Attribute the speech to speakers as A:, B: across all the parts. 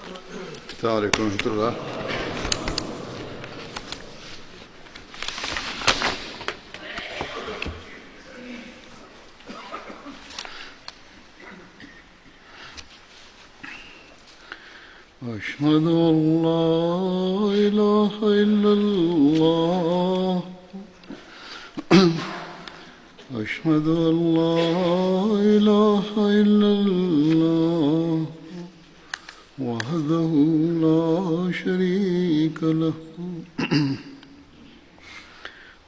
A: السلام علیکم ورحمۃ اللہ. أشهد أن لا إله إلا الله أشهد أن لا إله إلا الله وحده لا شريك له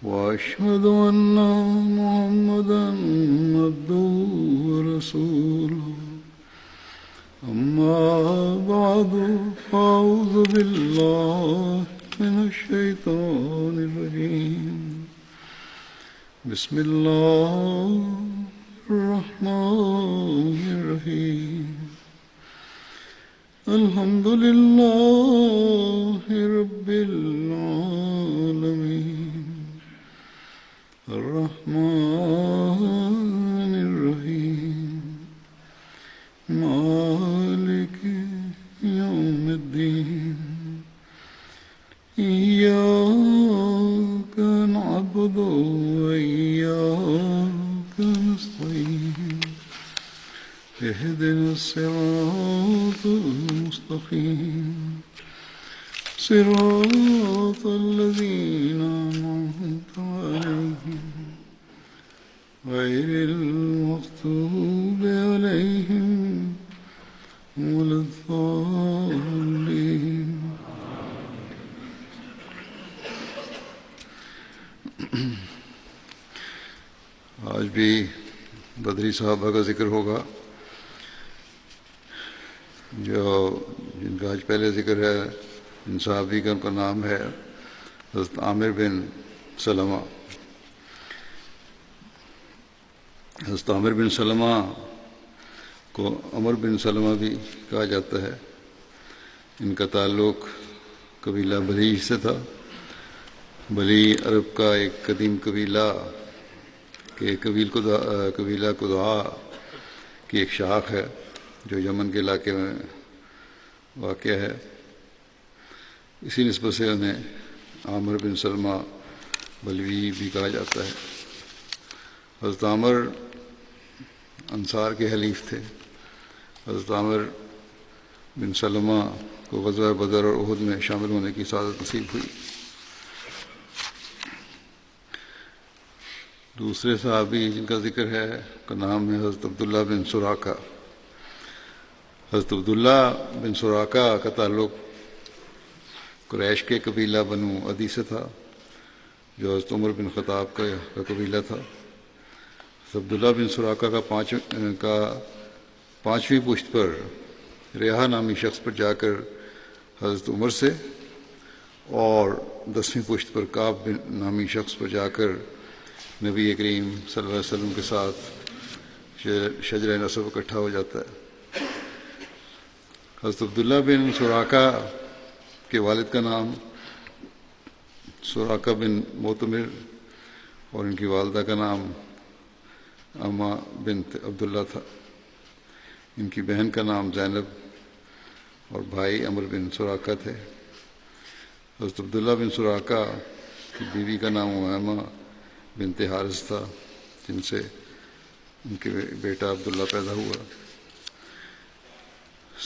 A: وأشهد أن محمدا عبده ورسوله. أما بعد فأعوذ بالله من الشيطان الرجيم. بسم الله الرحمن الرحيم. الحمد لله رب العالمين الرحمن الرحيم مالك يوم الدين. إياك نعبد وإياك نستعين. اهدنا الصراط المستقيم صراط الذين أنعمت عليهم غير المغضوب عليهم ولا الضالين. آج بھی بدری صحابہ کا ذکر ہوگا جن کا آج پہلے ذکر ہے. ان صحابی کا ان کا نام ہے حضرت عامر بن سلمہ. حضرت عامر بن سلمہ کو عمر بن سلمہ بھی کہا جاتا ہے. ان کا تعلق قبیلہ بلی سے تھا. بلی عرب کا ایک قدیم قبیلہ کہ قبیلہ قضاء کی ایک شاخ ہے جو یمن کے علاقے میں واقع ہے. اسی نسبت سے انہیں عامر بن سلمہ بلوی بھی کہا جاتا ہے. حضرت عامر انصار کے حلیف تھے. حضرت عامر بن سلمہ کو غزوہ بدر اور احد میں شامل ہونے کی سعادت نصیب ہوئی. دوسرے صحابی جن کا ذکر ہے کا نام ہے حضرت عبداللہ بن سراقہ. حضرت عبداللہ بن سراقہ کا تعلق قریش کے قبیلہ بنو عدی سے تھا جو حضرت عمر بن خطاب کا قبیلہ تھا. حضرت عبداللہ بن سراقہ کا پانچویں پشت پر ریحہ نامی شخص پر جا کر حضرت عمر سے اور 10ویں پشت پر کعب بن نامی شخص پر جا کر نبی کریم صلی اللہ علیہ وسلم کے ساتھ شجرہ نسب اکٹھا ہو جاتا ہے. حضرت عبداللہ بن سراقہ کے والد کا نام سراقہ بن معتمر اور ان کی والدہ کا نام اما بنت عبداللہ تھا. ان کی بہن کا نام زینب اور بھائی عمر بن سراقہ تھے. حضرت عبداللہ بن سراقہ کی بیوی کا نام اما بنت حارث تھا جن سے ان کے بیٹا عبداللہ پیدا ہوا.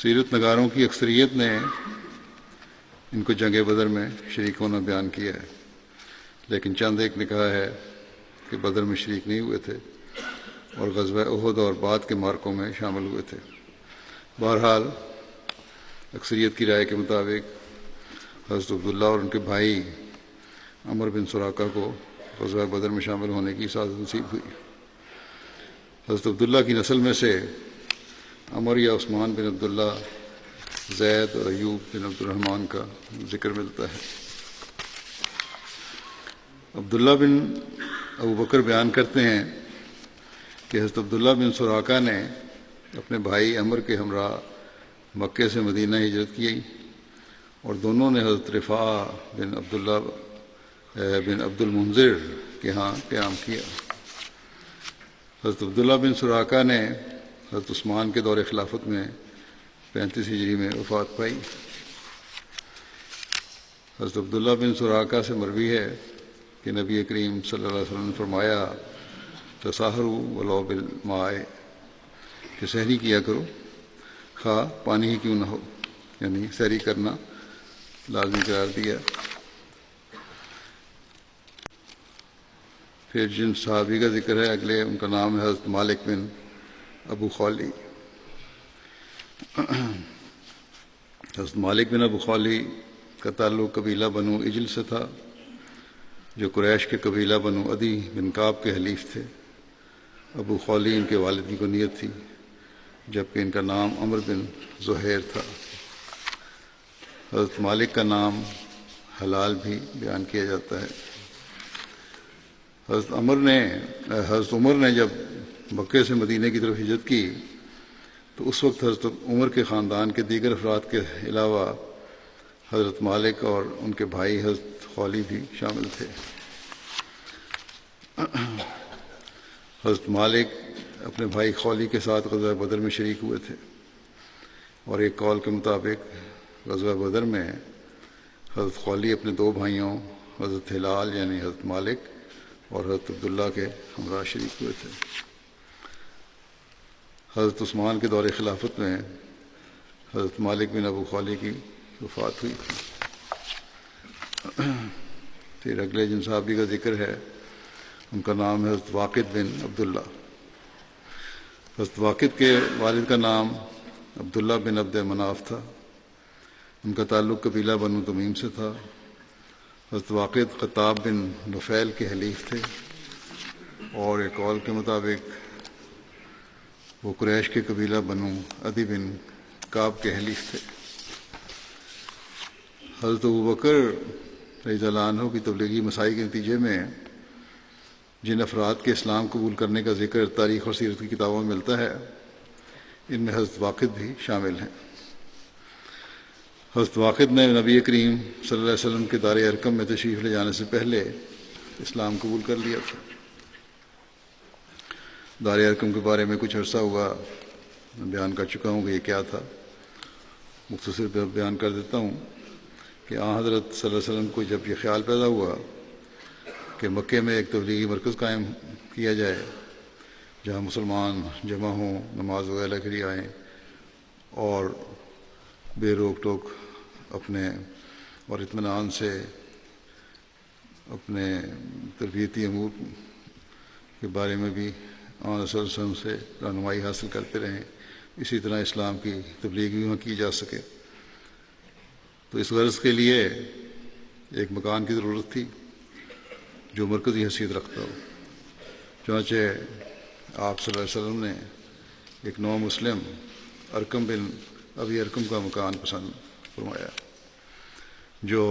A: سیرت نگاروں کی اکثریت نے ان کو جنگ بدر میں شریک ہونا بیان کیا ہے، لیکن چند ایک نے کہا ہے کہ بدر میں شریک نہیں ہوئے تھے اور غزوہ احد اور بعد کے مارکوں میں شامل ہوئے تھے. بہرحال اکثریت کی رائے کے مطابق حضرت عبداللہ اور ان کے بھائی عمر بن سراقہ کو غزوہ بدر میں شامل ہونے کی سعادت نصیب ہوئی. حضرت عبداللہ کی نسل میں سے عمر یا عثمان بن عبداللہ، زید اور ایوب بن عبد الرحمن کا ذکر ملتا ہے. عبداللہ بن ابو بکر بیان کرتے ہیں کہ حضرت عبداللہ بن سراقہ نے اپنے بھائی عمر کے ہمراہ مکے سے مدینہ ہجرت کی اور دونوں نے حضرت رفاع بن عبداللہ بن عبد المنذر کے ہاں قیام کیا. حضرت عبداللہ بن سراقہ نے حضرت عثمان کے دور خلافت میں 35 ہجری میں وفات پائی۔ حضرت عبداللہ بن سراقہ سے مروی ہے کہ نبی کریم صلی اللہ علیہ وسلم نے فرمایا تساہروا ولو بالماء، کہ سحری کیا کرو خواہ پانی ہی کیوں نہ ہو، یعنی سحری کرنا لازمی قرار دیا۔ پھر جن صحابی کا ذکر ہے اگلے، ان کا نام ہے حضرت مالک بن ابو خالی۔ حضرت مالک بن ابو خالی کا تعلق قبیلہ بنو اجل سے تھا، جو قریش کے قبیلہ بنو عدی بن کعب کے حلیف تھے۔ ابو خالی ان کے والد کی کنیت تھی، جبکہ ان کا نام عمر بن زہیر تھا۔ حضرت مالک کا نام حلال بھی بیان کیا جاتا ہے۔ حضرت عمر نے جب مکے سے مدینہ کی طرف ہجرت کی تو اس وقت حضرت عمر کے خاندان کے دیگر افراد کے علاوہ حضرت مالک اور ان کے بھائی حضرت خالی بھی شامل تھے۔ حضرت مالک اپنے بھائی خالی کے ساتھ غزوہ بدر میں شریک ہوئے تھے، اور ایک قول کے مطابق غزوہ بدر میں حضرت خالی اپنے 2 بھائیوں حضرت ہلال یعنی حضرت مالک اور حضرت عبداللہ کے ہمراہ شریک ہوئے تھے۔ حضرت عثمان کے دور خلافت میں حضرت مالک بن ابو خالی کی وفات ہوئی تھی۔ پھر اگلے جن صحابی کا ذکر ہے ان کا نام ہے حضرت واقد بن عبداللہ۔ حضرت واقد کے والد کا نام عبداللہ بن عبد مناف تھا، ان کا تعلق قبیلہ بنو تمیم سے تھا۔ حضرت واقد خطاب بن نفیل کے حلیف تھے، اور ایک قول کے مطابق وہ قریش کے قبیلہ بنو عدی بن کعب کے حلیف تھے۔ حضرت ابوبکر رضی اللہ عنہ کی تبلیغی مساعی کے نتیجے میں جن افراد کے اسلام قبول کرنے کا ذکر تاریخ اور سیرت کی کتابوں میں ملتا ہے، ان میں حضرت واقد بھی شامل ہیں۔ حضرت واقد نے نبی کریم صلی اللہ علیہ وسلم کے دار ارقم میں تشریف لے جانے سے پہلے اسلام قبول کر لیا تھا۔ دار ارقم کے بارے میں کچھ عرصہ ہوا میں بیان کر چکا ہوں کہ یہ کیا تھا، مختصر بیان کر دیتا ہوں کہ حضرت صلی اللہ علیہ وسلم کو جب یہ خیال پیدا ہوا کہ مکے میں ایک تبلیغی مرکز قائم کیا جائے جہاں مسلمان جمع ہوں، نماز وغیرہ کے لیے آئیں اور بے روک ٹوک اپنے اور اطمینان سے اپنے تربیتی امور کے بارے میں بھی آن صلی اللہ علیہ وسلم سے رہنمائی حاصل کرتے رہیں، اسی طرح اسلام کی تبلیغ بھی وہاں کی جا سکے، تو اس غرض کے لیے ایک مکان کی ضرورت تھی جو مرکزی حیثیت رکھتا ہو۔ چنانچہ آپ صلی اللہ علیہ وسلم نے ایک نو مسلم ارقم بن ابی ارقم کا مکان پسند فرمایا، جو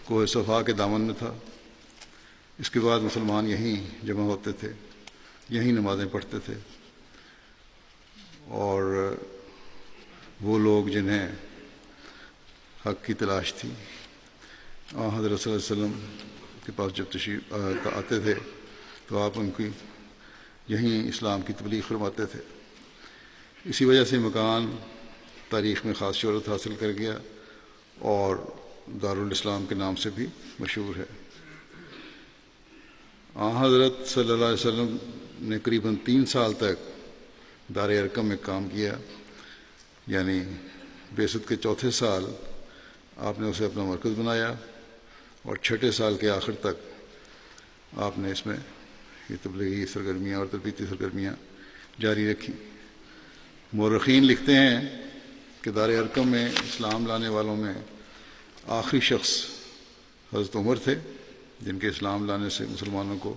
A: کوہ صفا کے دامن میں تھا۔ اس کے بعد مسلمان یہیں جمع ہوتے تھے، یہیں نمازیں پڑھتے تھے، اور وہ لوگ جنہیں حق کی تلاش تھی حضرت صلی اللہ علیہ وسلم کے پاس جب تشریف آتے تھے تو آپ ان کی یہیں اسلام کی تبلیغ فرماتے تھے۔ اسی وجہ سے مکان تاریخ میں خاص شہرت حاصل کر گیا اور دارالاسلام کے نام سے بھی مشہور ہے۔ حضرت صلی اللہ علیہ وسلم نے قریباً 3 سال تک دار ارقم میں کام کیا، یعنی بعثت کے 4تھے سال آپ نے اسے اپنا مرکز بنایا، اور 6ٹھے سال کے آخر تک آپ نے اس میں یہ تبلیغی سرگرمیاں اور تربیتی سرگرمیاں جاری رکھی۔ مورخین لکھتے ہیں کہ دار ارقم میں اسلام لانے والوں میں آخری شخص حضرت عمر تھے، جن کے اسلام لانے سے مسلمانوں کو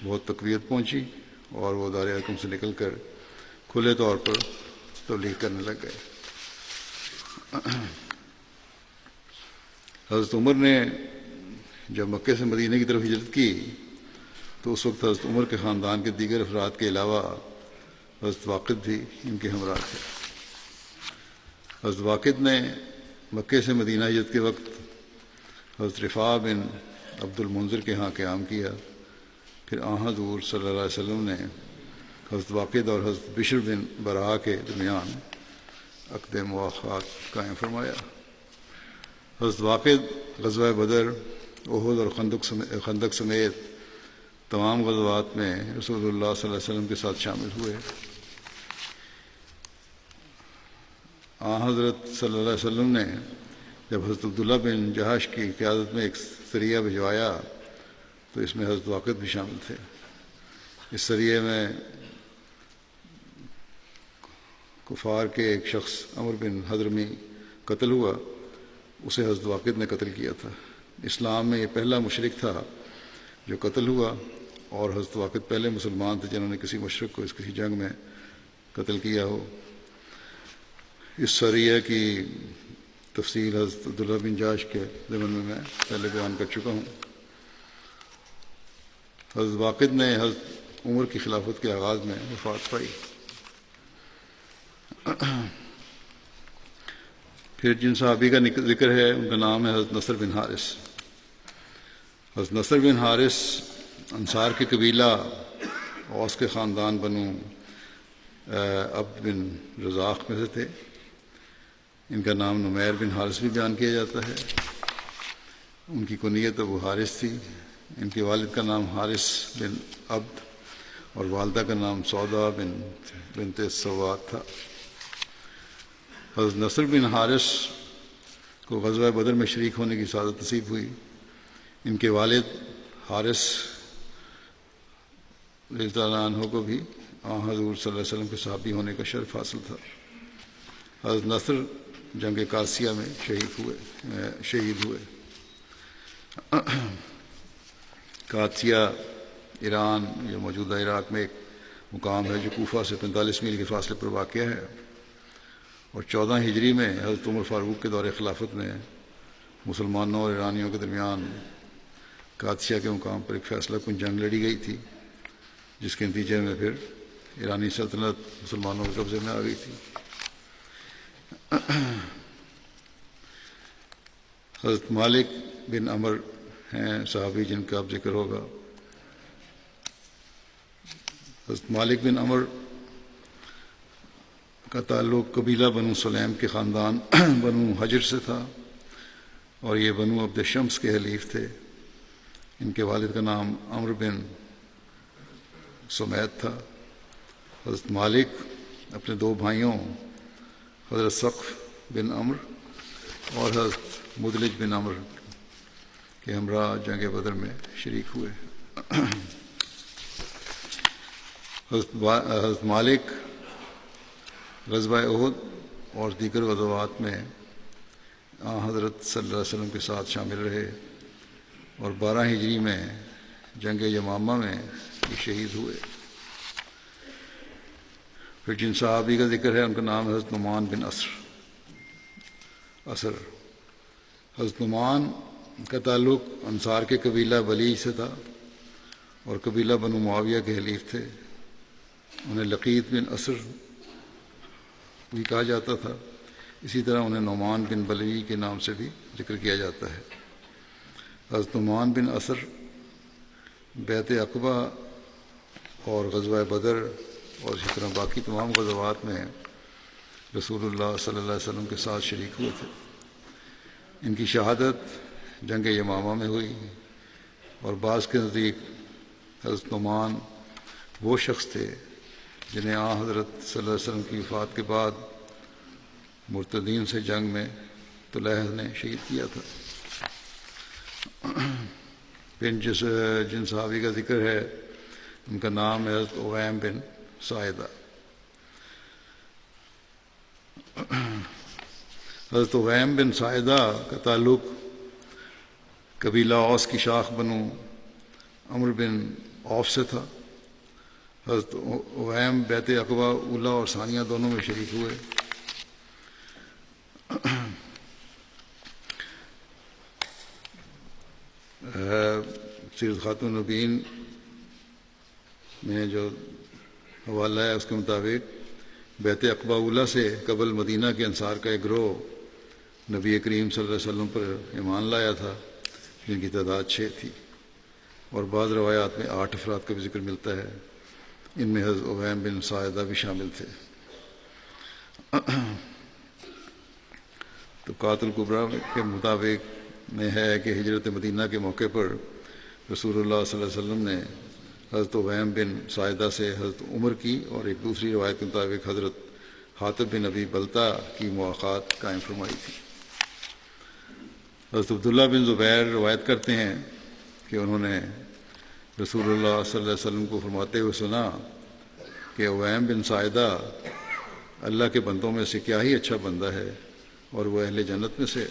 A: بہت تقویت پہنچی اور وہ دار ارقم سے نکل کر کھلے طور پر تبلیغ کرنے لگ گئے۔ حضرت عمر نے جب مکے سے مدینہ کی طرف ہجرت کی تو اس وقت حضرت عمر کے خاندان کے دیگر افراد کے علاوہ حضرت واقد بھی ان کے ہمراہ تھے۔ حضرت واقد نے مکے سے مدینہ ہجرت کے وقت حضرت رفاع بن عبد المنذر کے ہاں قیام کیا۔ پھر حضور صلی اللہ علیہ وسلم نے حضرت واقد اور حضرت بشر بن برا کے درمیان عقد مواخات قائم فرمایا۔ حضرت واقد غزوہ بدر، احد اور خندق سمیت تمام غزوات میں رسول اللہ صلی اللہ علیہ وسلم کے ساتھ شامل ہوئے۔ حضرت صلی اللہ علیہ وسلم نے جب حضرت عبداللہ بن جہش کی قیادت میں ایک سریہ بھجوایا تو اس میں حضرت واقد بھی شامل تھے۔ اس سریے میں کفار کے ایک شخص عمر بن حضرمی قتل ہوا، اسے حضرت واقد نے قتل کیا تھا۔ اسلام میں یہ پہلا مشرک تھا جو قتل ہوا، اور حضرت واقد پہلے مسلمان تھے جنہوں نے کسی مشرک کو کسی جنگ میں قتل کیا ہو۔ اس سریہ کی تفصیل حضرت عبداللہ بن جاش کے ضمن میں پہلے بیان کر چکا ہوں۔ حضرت واقد نے حضرت عمر کی خلافت کے آغاز میں وفات پائی۔ پھر جن صحابی کا ذکر ہے ان کا نام ہے حضرت نصر بن حارث۔ حضرت نصر بن حارث انصار کے قبیلہ اوس کے خاندان بنو عبد بن رزاق میں سے تھے۔ ان کا نام نمیر بن حارث بھی بیان کیا جاتا ہے۔ ان کی کنیت ابو حارث تھی۔ ان کے والد کا نام حارث بن عبد اور والدہ کا نام سودا بنت سواد تھا۔ حضرت نصر بن حارث کو غزوہ بدر میں شریک ہونے کی سعادت نصیب ہوئی۔ ان کے والد حارث رضی اللہ عنہ کو بھی حضور صلی اللہ علیہ وسلم کے صحابی ہونے کا شرف حاصل تھا۔ حضرت نصر جنگ قادسیہ میں شہید ہوئے۔ قادسیہ ایران یا موجودہ عراق میں ایک مقام ہے جو کوفہ سے 45 میل کے فاصلے پر واقع ہے، اور 14 ہجری میں حضرت عمر فاروق کے دور خلافت میں مسلمانوں اور ایرانیوں کے درمیان قادسیہ کے مقام پر ایک فیصلہ کن جنگ لڑی گئی تھی، جس کے نتیجے میں پھر ایرانی سلطنت مسلمانوں کے قبضے میں آ گئی تھی۔ حضرت مالک بن عمر ہیں صحابی جن کا اب ذکر ہوگا۔ حضرت مالک بن عمر کا تعلق قبیلہ بنو سلیم کے خاندان بنو حجر سے تھا، اور یہ بنو عبد شمس کے حلیف تھے۔ ان کے والد کا نام عمرو بن سمیت تھا۔ حضرت مالک اپنے دو بھائیوں حضرت سقف بن عمر اور حضرت مدلج بن عمر کے ہمراہ جنگ بدر میں شریک ہوئے۔ حضرت مالک غزوہ احد اور دیگر غزوات میں حضرت صلی اللہ علیہ وسلم کے ساتھ شامل رہے، اور 12 ہجری میں جنگ یمامہ میں یہ شہید ہوئے۔ پھر جن صحابی کا ذکر ہے ان کا نام حضرت نعمان بن اثر۔ حضرت نعمان کا تعلق انصار کے قبیلہ بلی سے تھا، اور قبیلہ بنو معاویہ کے حلیف تھے۔ انہیں لقیط بن اثر بھی کہا جاتا تھا۔ اسی طرح انہیں نعمان بن بلوی کے نام سے بھی ذکر کیا جاتا ہے۔ حضرت نعمان بن اثر بیعت عقبہ اور غزوہ بدر اور اسی طرح باقی تمام غزوات میں رسول اللہ صلی اللہ علیہ وسلم کے ساتھ شریک ہوئے تھے۔ ان کی شہادت جنگ یمامہ میں ہوئی، اور بعض کے نزدیک حضرت نعمان وہ شخص تھے جنہیں حضرت صلی اللہ علیہ وسلم کی وفات کے بعد مرتدین سے جنگ میں طلحہ نے شہید کیا تھا۔ پھر جن صحابی کا ذکر ہے ان کا نام ہے حضرت اویم بن ساعدہ۔ حضرت اویم بن ساعدہ کا تعلق قبیلہ اوس کی شاخ بنو عمرو بن عوف سے تھا۔ حضرت اویم بیعت عقبہ اولیٰ اور ثانیہ دونوں میں شریک ہوئے۔ سیرت خاتون النبیین میں جو حوالہ ہے اس کے مطابق بیعت عقبہ اولیٰ سے قبل مدینہ کے انصار کا ایک گروہ نبی کریم صلی اللہ علیہ وسلم پر ایمان لایا تھا، جن کی تعداد 6 تھی، اور بعض روایات میں 8 افراد کا بھی ذکر ملتا ہے۔ ان میں حضرت اویم بن ساعدہ بھی شامل تھے۔ تو قاتل کبریٰ کے مطابق میں ہے کہ ہجرت مدینہ کے موقع پر رسول اللہ صلی اللہ علیہ وسلم نے حضرت اویم بن ساعدہ سے حضرت عمر کی، اور ایک دوسری روایت کے مطابق حضرت حاتب بن ابی بلتہ کی مواخات قائم فرمائی تھی۔ حضرت عبداللہ بن زبیر روایت کرتے ہیں کہ انہوں نے رسول اللہ صلی اللہ علیہ وسلم کو فرماتے ہوئے سنا کہ اویم بن ساعدہ اللہ کے بندوں میں سے کیا ہی اچھا بندہ ہے، اور وہ اہل جنت میں سے۔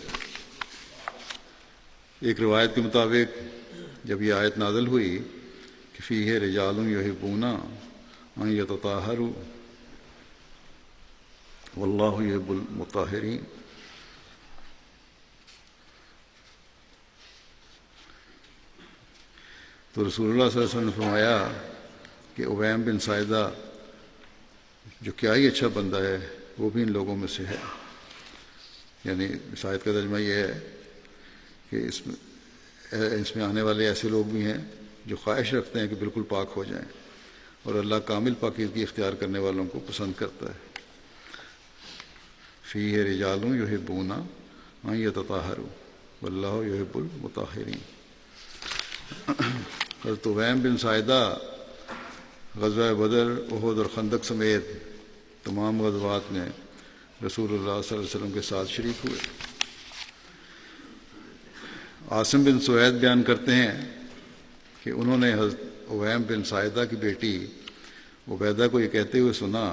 A: ایک روایت کے مطابق جب یہ آیت نازل ہوئی کہ فیہ رجال یحبون ان یتطہروا واللہ یحب المطہرین، تو رسول اللہ صلی اللہ علیہ وسلم نے فرمایا کہ اویم بن ساعدہ جو کیا ہی اچھا بندہ ہے وہ بھی ان لوگوں میں سے ہے۔ یعنی اس آیت کا ترجمہ یہ ہے کہ اس میں آنے والے ایسے لوگ بھی ہیں جو خواہش رکھتے ہیں کہ بالکل پاک ہو جائیں، اور اللہ کامل پاکیزگی اختیار کرنے والوں کو پسند کرتا ہے۔ فیہ رجال یحبون ان یتطہروا واللہ یحب المطہرین۔ حضرت اویم بن ساعدہ غزوہ بدر، احد اور خندق سمیت تمام غزوات میں رسول اللہ صلی اللہ علیہ وسلم کے ساتھ شریک ہوئے۔ عاصم بن سوید بیان کرتے ہیں کہ انہوں نے حضرت اویم بن ساعدہ کی بیٹی عبیدہ کو یہ کہتے ہوئے سنا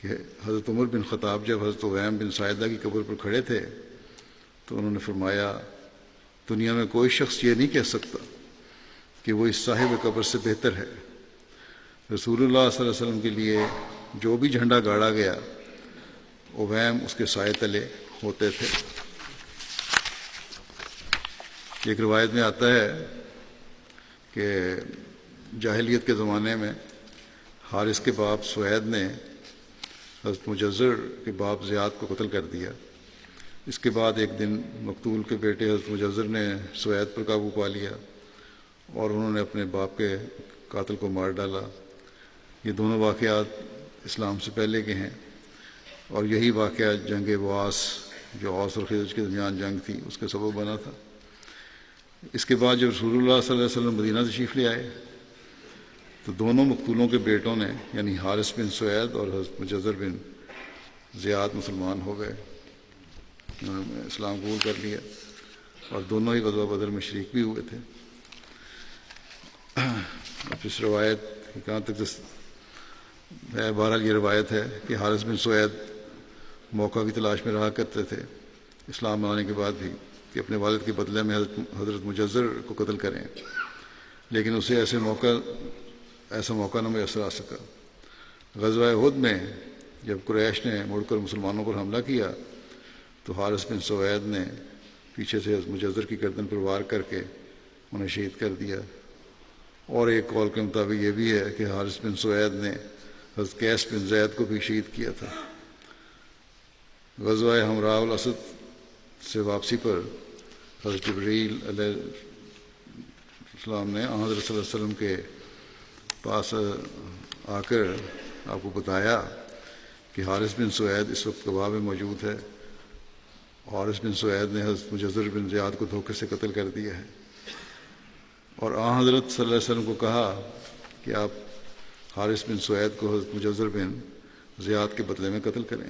A: کہ حضرت عمر بن خطاب جب حضرت اویم بن ساعدہ کی قبر پر کھڑے تھے تو انہوں نے فرمایا دنیا میں کوئی شخص یہ نہیں کہہ سکتا کہ وہ اس صاحب قبر سے بہتر ہے۔ رسول اللہ صلی اللہ علیہ وسلم کے لیے جو بھی جھنڈا گاڑا گیا اویم اس کے سائے تلے ہوتے تھے۔ ایک روایت میں آتا ہے کہ جاہلیت کے زمانے میں حارث کے باپ سوید نے حضرت مجزر کے باپ زیاد کو قتل کر دیا۔ اس کے بعد ایک دن مقتول کے بیٹے حضرت مجزر نے سوید پر قابو پا لیا اور انہوں نے اپنے باپ کے قاتل کو مار ڈالا۔ یہ دونوں واقعات اسلام سے پہلے کے ہیں، اور یہی واقعہ جنگ بواس جو اوس اور خزرج کے درمیان جنگ تھی اس کا سبب بنا تھا۔ اس کے بعد جب رسول اللہ صلی اللہ علیہ وسلم مدینہ تشریف لے آئے تو دونوں مقتولوں کے بیٹوں نے یعنی حارث بن سوید اور حضرت مجزر بن زیاد مسلمان ہو گئے، انہوں نے اسلام قبول کر لیا، اور دونوں ہی غزوہ بدر میں شریک بھی ہوئے تھے۔ اب اس روایت کہاں تک ہے، بہرحال یہ روایت ہے کہ حارث بن سوید موقع کی تلاش میں رہا کرتے تھے اسلام آنے کے بعد بھی کہ اپنے والد کے بدلے میں حضرت مجزر کو قتل کریں، لیکن اسے ایسا موقع نہ میسر آ سکا۔ غزوہ احد میں جب قریش نے مڑ کر مسلمانوں پر حملہ کیا تو حارث بن سوید نے پیچھے سے حضرت مجزر کی گردن پر وار کر کے انہیں شہید کر دیا۔ اور ایک قول کے مطابق یہ بھی ہے کہ حارث بن سوید نے حضرت قیس بن زید کو بھی شہید کیا تھا۔ غزوہ حمراء الاسد سے واپسی پر حضرت جبریل علیہ السلام نے حضرت صلی اللہ علیہ وسلم کے پاس آ کر آپ کو بتایا کہ حارث بن سوید اس وقت قباء میں موجود ہے۔ حارث بن سوید نے حضرت مجزر بن زیاد کو دھوکے سے قتل کر دیا ہے، اور حضرت صلی اللہ علیہ وسلم کو کہا کہ آپ حارث بن سوید کو حضرت مجزر بن زیاد کے بدلے میں قتل کریں۔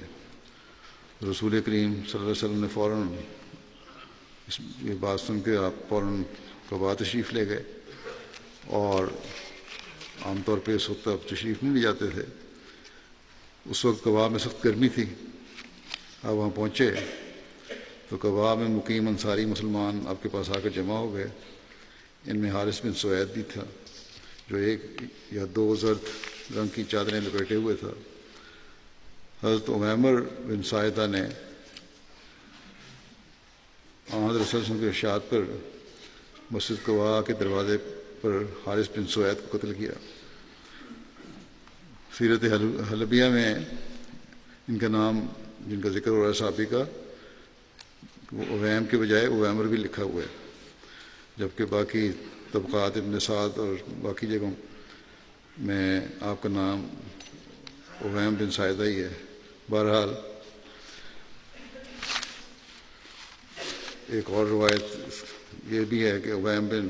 A: رسول کریم صلی اللہ علیہ وسلم نے فوراً یہ بات سن کے آپ فوراً قباء تشریف لے گئے، اور عام طور پہ اس وقت آپ تشریف نہیں لے جاتے تھے۔ اس وقت قباء میں سخت گرمی تھی۔ آپ وہاں پہنچے تو قباء میں مقیم انصاری مسلمان آپ کے پاس آ کر جمع ہو گئے۔ ان میں حارث بن سوید بھی تھا جو ایک یا دو زرد رنگ کی چادریں لپیٹے ہوئے تھا۔ حضرت عمیمر بن ساعدہ نے حضرت صلی اللہ علیہ وسلم کے ارشاد پر مسجد قباء کے دروازے پر حارث بن سوید کو قتل کیا۔ سیرت حلبیہ میں ان کا نام جن کا ذکر ہو رہا ہے صحابی کا، وہ اویم کے بجائے عمیمر بھی لکھا ہوا ہے، جبکہ باقی طبقات ابن سعد اور باقی جگہوں میں آپ کا نام اویم بن سائدہ ہی ہے۔ بہرحال ایک اور روایت یہ بھی ہے کہ اویم بن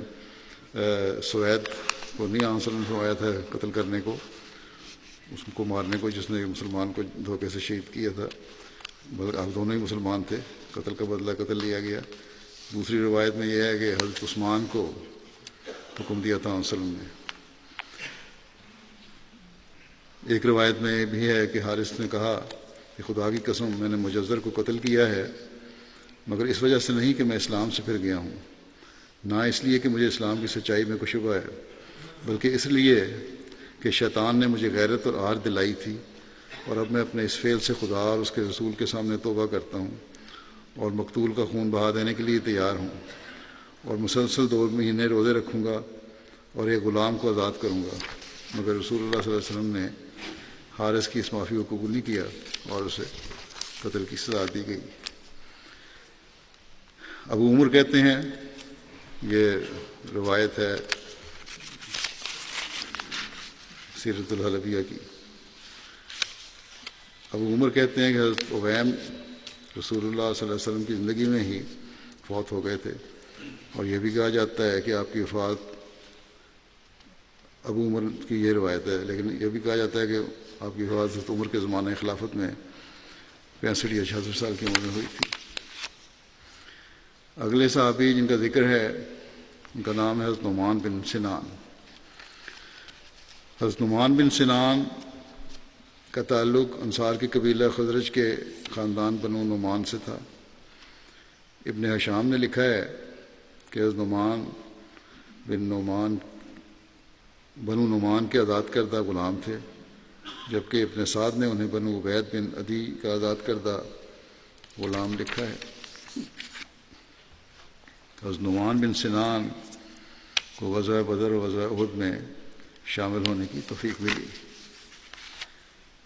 A: سوید کو نہیں آن صلی اللہ علیہ وسلم نے فرمایا تھا قتل کرنے کو، اس کو مارنے کو، جس نے مسلمان کو دھوکے سے شہید کیا تھا، بلکہ آپ دونوں ہی مسلمان تھے، قتل کا بدلہ قتل لیا گیا۔ دوسری روایت میں یہ ہے کہ حضرت عثمان کو حکم دیا تھا صلی اللہ علیہ وسلم نے۔ ایک روایت میں یہ بھی ہے کہ حارث نے کہا کہ خدا کی قسم میں نے مجزر کو قتل کیا ہے، مگر اس وجہ سے نہیں کہ میں اسلام سے پھر گیا ہوں، نہ اس لیے کہ مجھے اسلام کی سچائی میں کوئی شبہ ہے، بلکہ اس لیے کہ شیطان نے مجھے غیرت اور آر دلائی تھی، اور اب میں اپنے اس فعل سے خدا اور اس کے رسول کے سامنے توبہ کرتا ہوں اور مقتول کا خون بہا دینے کے لیے تیار ہوں، اور مسلسل 2 مہینے روزے رکھوں گا اور ایک غلام کو آزاد کروں گا۔ مگر رسول اللہ صلی اللہ علیہ وسلم نے حارث کی اس معافی کو قبول نہیں کیا اور اسے قتل کی سزا دی گئی۔ ابو عمر کہتے ہیں، یہ روایت ہے سیرت الحلبیہ کی، ابو عمر کہتے ہیں کہ حضرت اویم رسول اللہ صلی اللہ علیہ وسلم کی زندگی میں ہی فوت ہو گئے تھے، اور یہ بھی کہا جاتا ہے کہ آپ کی وفات، ابو عمر کی یہ روایت ہے، لیکن یہ بھی کہا جاتا ہے کہ آپ کی وفات حضرت عمر کے زمانہ خلافت میں 65 یا 66 سال کی عمر میں ہوئی تھی۔ اگلے صحابی جن کا ذکر ہے ان کا نام ہے حضرت نعمان بن سنان۔ حضرت نعمان بن سنان کا تعلق انصار کے قبیلہ خزرج کے خاندان بنو نعمان سے تھا۔ ابن ہشام نے لکھا ہے کہ حضرت نعمان بن نعمان بنو نعمان کے آزاد کردہ غلام تھے، جبکہ ابن سعد نے انہیں بنو عبید بن عدی کا آزاد کردہ غلام لکھا ہے۔ حضرت نعمان بن سنان کو غزوہ بدر و غزوہ احد میں شامل ہونے کی توفیق ملی۔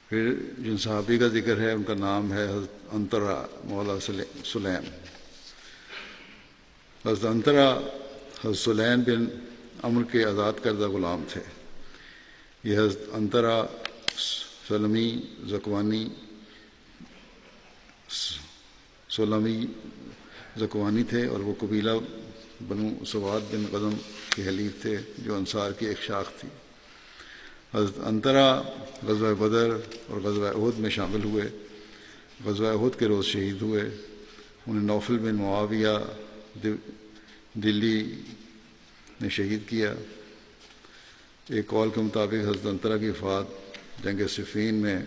A: پھر جن صحابی کا ذکر ہے ان کا نام ہے حضرت انطرا مولا سلیم۔ حضرت انطرا حضرت سلیم بن عمر کے آزاد کردہ غلام تھے۔ یہ حضرت انطرا سلمی زکوانی تھے، اور وہ قبیلہ بنو سواد بن غنم کے حلیف تھے جو انصار کی ایک شاخ تھی۔ حضرت انطرا غزوہ بدر اور غزوہ احد میں شامل ہوئے۔ غزوہ احد کے روز شہید ہوئے۔ انہیں نوفل بن معاویہ دلی نے شہید کیا۔ ایک قول کے مطابق حضرت انطرا کی وفات جنگ صفین میں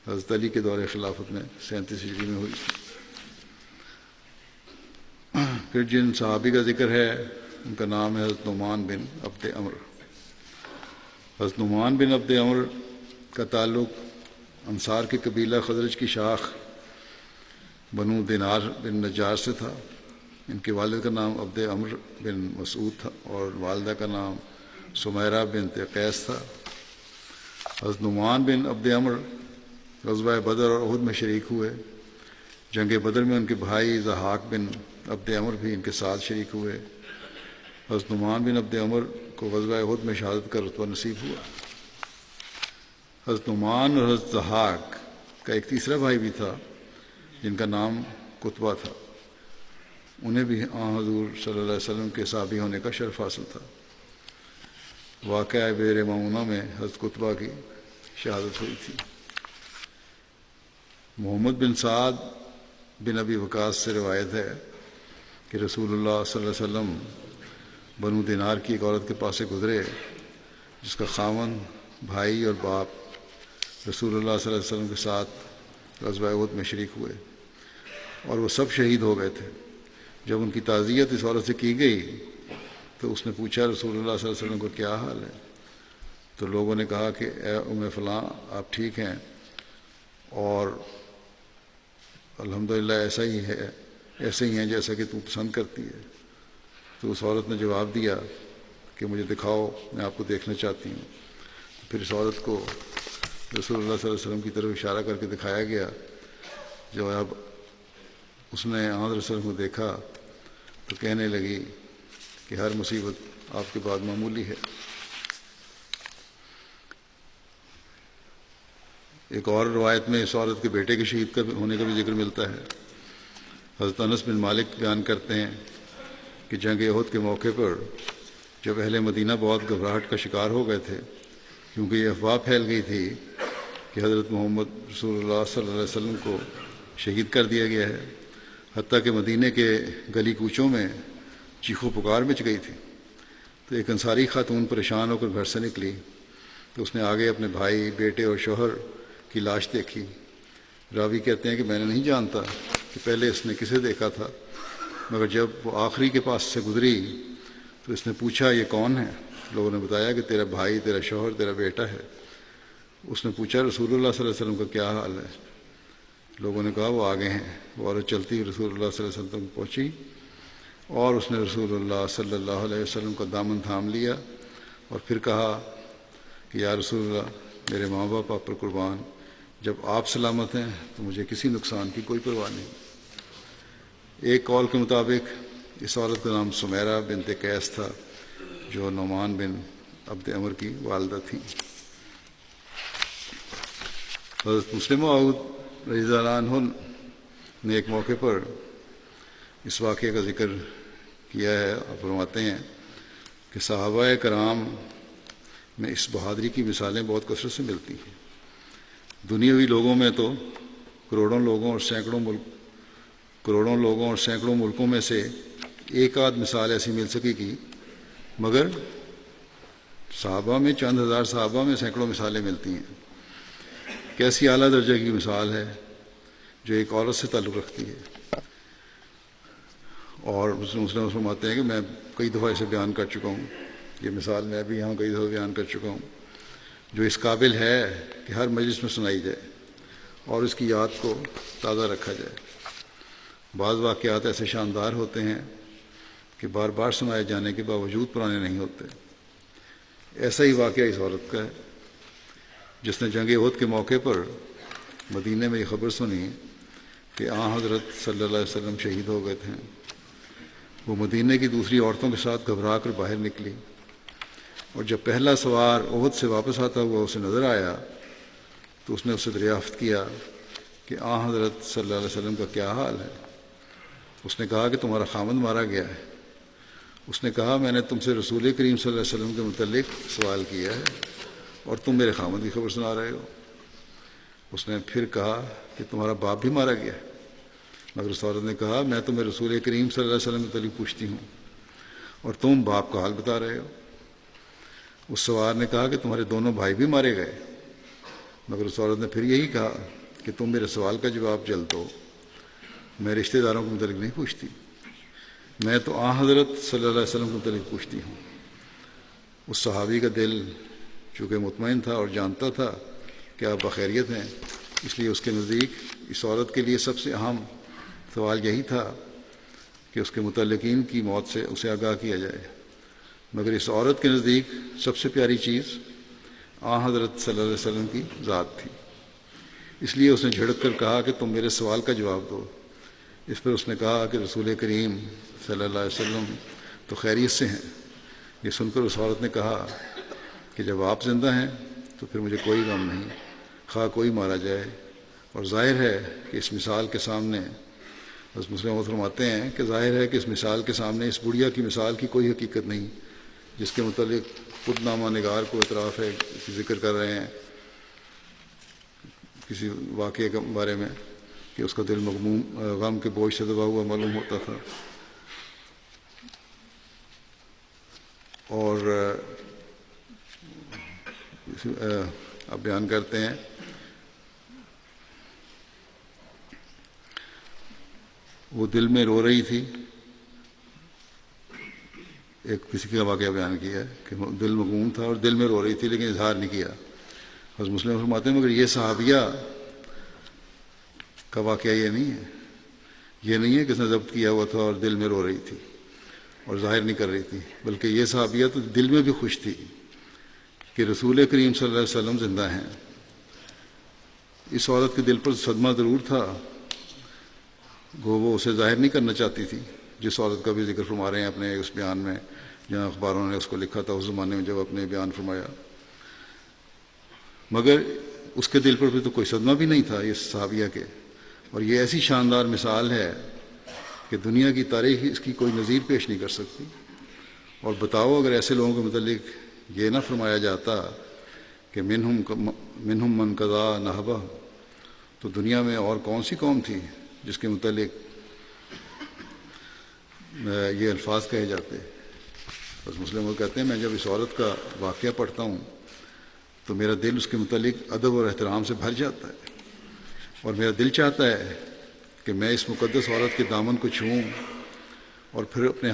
A: حضرت علی کے دور خلافت میں 37 ہجری میں ہوئی تھی۔ پھر جن صحابی کا ذکر ہے ان کا نام ہے حضرت نعمان بن عبد عمر۔ حضرت نعمان بن عبد عمر کا تعلق انصار کے قبیلہ خزرج کی شاخ بنو دینار بن نجار سے تھا۔ ان کے والد کا نام عبد عمر بن مسعود تھا اور والدہ کا نام سمیرہ بنت قیس تھا۔ حضرت نعمان بن عبد عمر غزوہ بدر اور احد میں شریک ہوئے۔ جنگ بدر میں ان کے بھائی ضحاک بن عبد عمر بھی ان کے ساتھ شریک ہوئے۔ حضرت نعمان بن عبد عمر کو غزوہ احد میں شہادت کا رتبہ نصیب ہوا۔ حضرت نعمان اور حضرت ضحاک کا ایک تیسرا بھائی بھی تھا جن کا نام قطبہ تھا۔ انہیں بھی حضور صلی اللہ علیہ وسلم کے صحابی ہونے کا شرف حاصل تھا۔ واقعہ بئر معونہ میں حضرت قطبہ کی شہادت ہوئی تھی۔ محمد بن سعد بن ابی وقاص سے روایت ہے کہ رسول اللہ صلی اللہ علیہ وسلم بنو دینار کی ایک عورت کے پاس سے گزرے جس کا خاوند، بھائی اور باپ رسول اللہ صلی اللہ علیہ وسلم کے ساتھ غزوہ احد میں شریک ہوئے اور وہ سب شہید ہو گئے تھے۔ جب ان کی تعزیت اس عورت سے کی گئی تو اس نے پوچھا رسول اللہ صلی اللہ علیہ وسلم کو کیا حال ہے؟ تو لوگوں نے کہا کہ اے ام فلاں آپ ٹھیک ہیں، اور الحمدللہ ایسے ہی ہیں جیسا کہ تو پسند کرتی ہے۔ تو اس عورت نے جواب دیا کہ مجھے دکھاؤ، میں آپ کو دیکھنا چاہتی ہوں۔ پھر اس عورت کو رسول اللہ صلی اللہ علیہ وسلم کی طرف اشارہ کر کے دکھایا گیا۔ جب اب اس نے آن رسول کو دیکھا تو کہنے لگی کہ ہر مصیبت آپ کے بعد معمولی ہے۔ ایک اور روایت میں اس عورت کے بیٹے کے شہید ہونے کا بھی ذکر ملتا ہے۔ حضرت انس بن مالک بیان کرتے ہیں کہ جنگ احد کے موقع پر جب اہل مدینہ بہت گھبراہٹ کا شکار ہو گئے تھے، کیونکہ یہ افواہ پھیل گئی تھی کہ حضرت محمد رسول اللہ صلی اللہ علیہ وسلم کو شہید کر دیا گیا ہے، حتیٰ کہ مدینہ کے گلی کوچوں میں چیخو پکار مچ گئی تھی۔ تو ایک انصاری خاتون پریشان ہو کر گھر سے نکلی تو اس نے آگے اپنے بھائی، بیٹے اور شوہر کی لاش دیکھی۔ راوی کہتے ہیں کہ میں نے نہیں جانتا کہ پہلے اس نے کسے دیکھا تھا، مگر جب وہ آخری کے پاس سے گزری تو اس نے پوچھا یہ کون ہے؟ لوگوں نے بتایا کہ تیرا بھائی، تیرا شوہر، تیرا بیٹا ہے۔ اس نے پوچھا رسول اللہ صلی اللہ علیہ وسلم کا کیا حال ہے؟ لوگوں نے کہا وہ آگے ہیں۔ وہ عورت چلتی ہوئی رسول اللہ صلی اللہ علیہ وسلم پہنچی اور اس نے رسول اللہ صلی اللہ علیہ وسلم کا دامن تھام لیا اور پھر کہا کہ یا رسول اللہ، میرے ماں باپ آپ پر قربان، جب آپ سلامت ہیں تو مجھے کسی نقصان کی کوئی پرواہ نہیں۔ ایک قول کے مطابق اس عورت کا نام سمیرہ بنت قیس تھا، جو نعمان بن عبد عمر کی والدہ تھیں۔ حضرت مسلم موعود رضی اللہ عنہ نے ایک موقع پر اس واقعے کا ذکر کیا ہے اور فرماتے ہیں کہ صحابہ کرام میں اس بہادری کی مثالیں بہت کثرت سے ملتی ہیں۔ دنیاوی لوگوں میں تو کروڑوں لوگوں اور سینکڑوں ملکوں میں سے ایک آدھ مثال ایسی مل سکے گی، مگر صحابہ میں، چند ہزار صحابہ میں سینکڑوں مثالیں ملتی ہیں۔ کیسی اعلیٰ درجے کی مثال ہے جو ایک عورت سے تعلق رکھتی ہے۔ اور مسلم فرماتے ہیں کہ میں کئی دفعہ اسے بیان کر چکا ہوں، یہ مثال میں بھی یہاں کئی دفعہ بیان کر چکا ہوں، جو اس قابل ہے کہ ہر مجلس میں سنائی جائے اور اس کی یاد کو تازہ رکھا جائے۔ بعض واقعات ایسے شاندار ہوتے ہیں کہ بار بار سنائے جانے کے باوجود پرانے نہیں ہوتے۔ ایسا ہی واقعہ اس عورت کا ہے جس نے جنگ احد کے موقع پر مدینہ میں یہ خبر سنی کہ حضرت صلی اللہ علیہ وسلم شہید ہو گئے تھے۔ وہ مدینہ کی دوسری عورتوں کے ساتھ گھبرا کر باہر نکلی، اور جب پہلا سوار احد سے واپس آتا ہوا اسے نظر آیا تو اس نے اسے دریافت کیا کہ حضرت صلی اللہ علیہ وسلم کا کیا حال ہے؟ اس نے کہا کہ تمہارا خامند مارا گیا ہے۔ اس نے کہا میں نے تم سے رسول کریم صلی اللہ علیہ وسلم کے متعلق سوال کیا ہے اور تم میرے خامند کی خبر سنا رہے ہو۔ اس نے پھر کہا کہ تمہارا باپ بھی مارا گیا ہے، مگر اس عورت نے کہا میں تمہیں رسول کریم صلی اللہ علیہ وسلم کے متعلق پوچھتی ہوں اور تم باپ کا حال بتا رہے ہو۔ اس سوار نے کہا کہ تمہارے دونوں بھائی بھی مارے گئے، مگر اس عورت نے پھر یہی کہا کہ تم میرے سوال کا جواب جلد دو، میں رشتہ داروں کے متعلق نہیں پوچھتی، میں تو حضرت صلی اللہ علیہ وسلم کے متعلق پوچھتی ہوں۔ اس صحابی کا دل چونکہ مطمئن تھا اور جانتا تھا کہ آپ بخیریت ہیں، اس لیے اس کے نزدیک اس عورت کے لیے سب سے اہم سوال یہی تھا کہ اس کے متعلقین کی موت سے اسے آگاہ کیا جائے، مگر اس عورت کے نزدیک سب سے پیاری چیز حضرت صلی اللہ علیہ وسلم کی ذات تھی۔ اس لیے اس نے جھڑک کر کہا کہ تم میرے سوال کا جواب دو۔ اس پر اس نے کہا کہ رسول کریم صلی اللہ علیہ وسلم تو خیریت سے ہیں۔ یہ سن کر اس عورت نے کہا کہ جب آپ زندہ ہیں تو پھر مجھے کوئی غم نہیں، خواہ کوئی مارا جائے۔ اور ظاہر ہے کہ اس مثال کے سامنے، حضرت مسلم فرماتے ہیں کہ ظاہر ہے کہ اس مثال کے سامنے اس بڑھیا کی مثال کی کوئی حقیقت نہیں جس کے متعلق خود نامہ نگار کو اعتراف ہے، ذکر کر رہے ہیں کسی واقعے کے بارے میں کہ اس کا دل مغموم غم کے بوجھ سے دبا ہوا معلوم ہوتا تھا۔ اور آپ بیان کرتے ہیں وہ دل میں رو رہی تھی۔ ایک کسی کا واقعہ بیان کیا ہے کہ دل مغموم تھا اور دل میں رو رہی تھی لیکن اظہار نہیں کیا۔ حضرت مسلم فرماتے ہیں مگر یہ صحابیہ کا واقعہ یہ نہیں ہے کہ اس نے ضبط کیا ہوا تھا اور دل میں رو رہی تھی اور ظاہر نہیں کر رہی تھی، بلکہ یہ صحابیہ تو دل میں بھی خوش تھی کہ رسول کریم صلی اللہ علیہ وسلم زندہ ہیں۔ اس عورت کے دل پر صدمہ ضرور تھا، گو وہ اسے ظاہر نہیں کرنا چاہتی تھی، جس عورت کا بھی ذکر فرما رہے ہیں اپنے اس بیان میں، جہاں اخباروں نے اس کو لکھا تھا اس زمانے میں جب اپنے بیان فرمایا۔ مگر اس کے دل پر بھی تو کوئی صدمہ بھی نہیں تھا اس صحابیہ کے، اور یہ ایسی شاندار مثال ہے کہ دنیا کی تاریخ اس کی کوئی نظیر پیش نہیں کر سکتی۔ اور بتاؤ اگر ایسے لوگوں کے متعلق یہ نہ فرمایا جاتا کہ منہم من قضا نحبہ، تو دنیا میں اور کون سی قوم تھی جس کے متعلق یہ الفاظ کہے جاتے۔ بس مسلم وہ کہتے ہیں میں جب اس عورت کا واقعہ پڑھتا ہوں تو میرا دل اس کے متعلق ادب اور احترام سے بھر جاتا ہے، اور میرا دل چاہتا ہے کہ میں اس مقدس عورت کے دامن کو چھوؤں اور پھر اپنے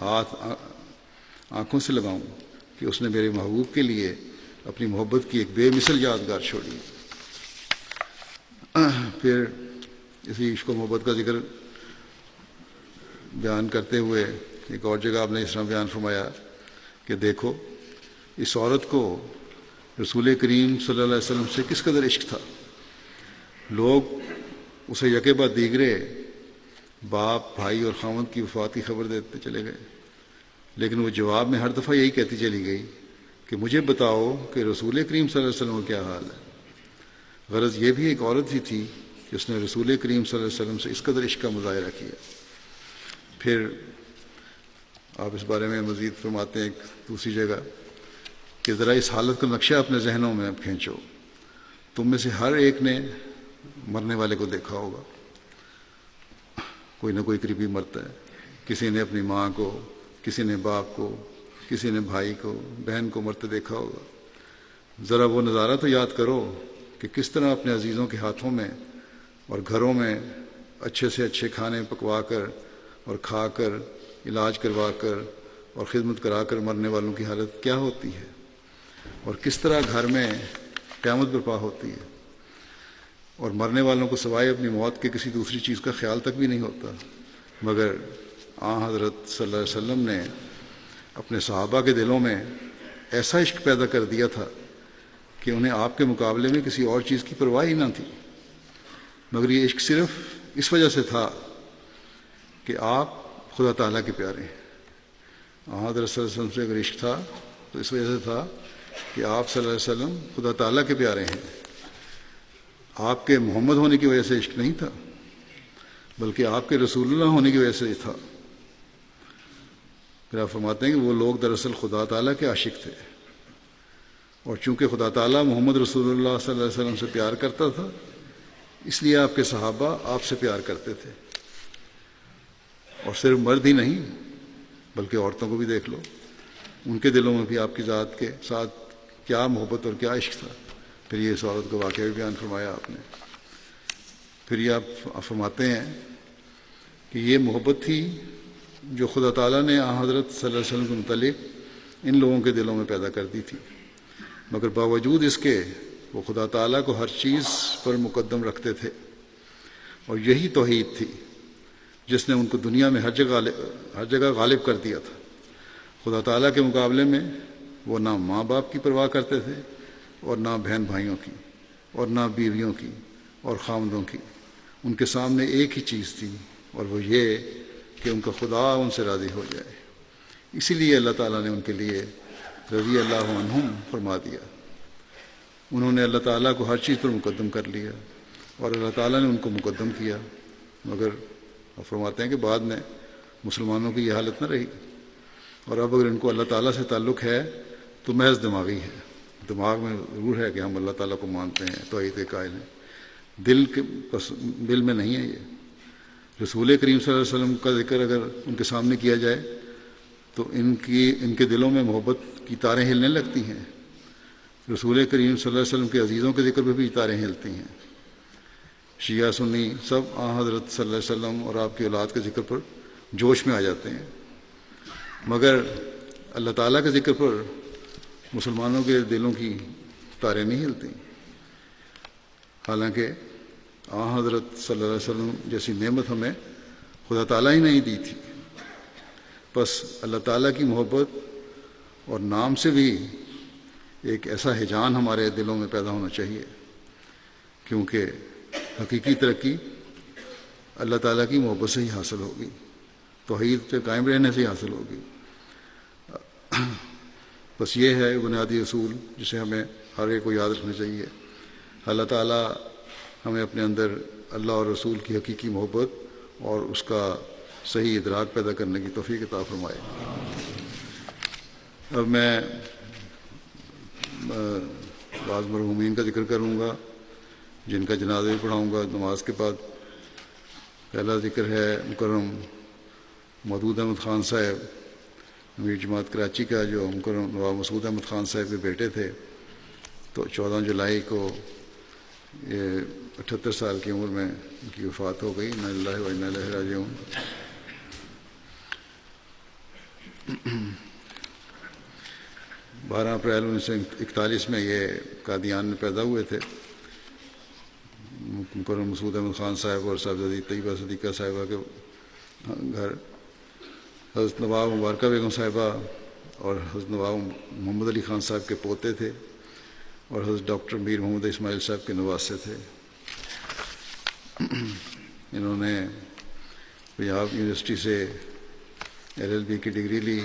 A: ہاتھ آنکھوں سے لگاؤں کہ اس نے میرے محبوب کے لیے اپنی محبت کی ایک بے مثل یادگار چھوڑی۔ پھر اسی عشق و محبت کا ذکر بیان کرتے ہوئے ایک اور جگہ آپ نے اس طرح بیان فرمایا کہ دیکھو اس عورت کو رسول کریم صلی اللہ علیہ وسلم سے کس قدر عشق تھا۔ لوگ اسے یکے بعد دیگرے باپ، بھائی اور خاوند کی وفات کی خبر دیتے چلے گئے، لیکن وہ جواب میں ہر دفعہ یہی کہتی چلی گئی کہ مجھے بتاؤ کہ رسول کریم صلی اللہ علیہ وسلم کا کیا حال ہے۔ غرض یہ بھی ایک عورت ہی تھی جس نے رسول کریم صلی اللہ علیہ وسلم سے اس قدر عشق کا مظاہرہ کیا۔ پھر آپ اس بارے میں مزید فرماتے ہیں ایک دوسری جگہ کہ ذرا اس حالت کا نقشہ اپنے ذہنوں میں کھینچو، تم میں سے ہر ایک نے مرنے والے کو دیکھا ہوگا، کوئی نہ کوئی قریبی مرتا ہے، کسی نے اپنی ماں کو، کسی نے باپ کو، کسی نے بھائی کو، بہن کو مرتے دیکھا ہوگا۔ ذرا وہ نظارہ تو یاد کرو کہ کس طرح اپنے عزیزوں کے ہاتھوں میں اور گھروں میں اچھے سے اچھے کھانے پکوا کر اور کھا کر، علاج کروا کر اور خدمت کرا کر مرنے والوں کی حالت کیا ہوتی ہے، اور کس طرح گھر میں قیامت برپا ہوتی ہے، اور مرنے والوں کو سوائے اپنی موت کے کسی دوسری چیز کا خیال تک بھی نہیں ہوتا، مگر حضرت صلی اللہ علیہ وسلم نے اپنے صحابہ کے دلوں میں ایسا عشق پیدا کر دیا تھا کہ انہیں آپ کے مقابلے میں کسی اور چیز کی پرواہ ہی نہ تھی، مگر یہ عشق صرف اس وجہ سے تھا کہ آپ خدا تعالیٰ کے پیارے ہیں۔ حضرت صلی اللہ علیہ وسلم سے اگر عشق تھا تو اس وجہ سے تھا کہ آپ صلی اللہ علیہ وسلم خدا تعالیٰ کے پیارے ہیں۔ آپ کے محمد ہونے کی وجہ سے عشق نہیں تھا، بلکہ آپ کے رسول اللہ ہونے کی وجہ سے تھا۔ پھر آپ فرماتے ہیں کہ وہ لوگ دراصل خدا تعالیٰ کے عاشق تھے، اور چونکہ خدا تعالیٰ محمد رسول اللہ صلی اللہ علیہ وسلم سے پیار کرتا تھا، اس لیے آپ کے صحابہ آپ سے پیار کرتے تھے۔ اور صرف مرد ہی نہیں بلکہ عورتوں کو بھی دیکھ لو، ان کے دلوں میں بھی آپ کی ذات کے ساتھ کیا محبت اور کیا عشق تھا۔ پھر یہ اس عورت کا واقعہ بھی بیان فرمایا آپ نے۔ پھر یہ آپ فرماتے ہیں کہ یہ محبت تھی جو خدا تعالیٰ نے حضرت صلی اللہ علیہ وسلم کے متعلق ان لوگوں کے دلوں میں پیدا کر دی تھی، مگر باوجود اس کے وہ خدا تعالیٰ کو ہر چیز پر مقدم رکھتے تھے، اور یہی توحید تھی جس نے ان کو دنیا میں ہر جگہ غالب کر دیا تھا۔ خدا تعالیٰ کے مقابلے میں وہ نہ ماں باپ کی پرواہ کرتے تھے، اور نہ بہن بھائیوں کی، اور نہ بیویوں کی اور خاوندوں کی۔ ان کے سامنے ایک ہی چیز تھی، اور وہ یہ کہ ان کا خدا ان سے راضی ہو جائے۔ اسی لیے اللہ تعالیٰ نے ان کے لیے رضی اللہ عنہم فرما دیا۔ انہوں نے اللہ تعالیٰ کو ہر چیز پر مقدم کر لیا، اور اللہ تعالیٰ نے ان کو مقدم کیا، مگر فرماتے ہیں کہ بعد میں مسلمانوں کی یہ حالت نہ رہی، اور اب اگر ان کو اللہ تعالیٰ سے تعلق ہے تو محض دماغی ہے۔ دماغ میں ضرور ہے کہ ہم اللہ تعالیٰ کو مانتے ہیں، توحید قائل ہیں، دل میں نہیں ہے۔ یہ رسول کریم صلی اللہ علیہ وسلم کا ذکر اگر ان کے سامنے کیا جائے تو ان کے دلوں میں محبت کی تاریں ہلنے لگتی ہیں۔ رسول کریم صلی اللہ علیہ وسلم کے عزیزوں کے ذکر پہ بھی تاریں ہلتی ہیں۔ شیعہ سنی سب حضرت صلی اللہ علیہ وسلم اور آپ کی اولاد کے ذکر پر جوش میں آ جاتے ہیں، مگر اللہ تعالیٰ کے ذکر پر مسلمانوں کے دلوں کی تاریں نہیں ہلتی، حالانکہ حضرت صلی اللہ علیہ وسلم جیسی نعمت ہمیں خدا تعالیٰ ہی نہیں دی تھی۔ بس اللہ تعالیٰ کی محبت اور نام سے بھی ایک ایسا ہیجان ہمارے دلوں میں پیدا ہونا چاہیے، کیونکہ حقیقی ترقی اللہ تعالیٰ کی محبت سے ہی حاصل ہوگی، توحید پہ قائم رہنے سے ہی حاصل ہوگی۔ بس یہ ہے بنیادی اصول جسے ہمیں ہر ایک کو یاد رکھنا چاہیے. اللہ تعالیٰ ہمیں اپنے اندر اللہ اور رسول کی حقیقی محبت اور اس کا صحیح ادراک پیدا کرنے کی توفیق عطا فرمائے. اب میں بعض مرحومین کا ذکر کروں گا جن کا جنازہ بھی پڑھاؤں گا نماز کے بعد. پہلا ذکر ہے مکرم محدود احمد خان صاحب امیر جماعت کراچی کا، جو مکرم نواب مسعود احمد خان صاحب کے بیٹے تھے. تو 14 جولائی کو 78 سال کی عمر میں ان کی وفات ہو گئی. انا للہ و انا الیہ راجعون. 12 اپریل 1941 میں یہ قادیان میں پیدا ہوئے تھے. مکرم مسعود احمد خان صاحب اور صاحبزادی طیبہ صدیقہ صاحبہ کے گھر حضرت نواب مبارکہ بیگم صاحبہ اور حضرت نواب محمد علی خان صاحب کے پوتے تھے اور حضرت ڈاکٹر میر محمد اسماعیل صاحب کے نواسے تھے. انہوں نے پنجاب یونیورسٹی سے LLB کی ڈگری لی.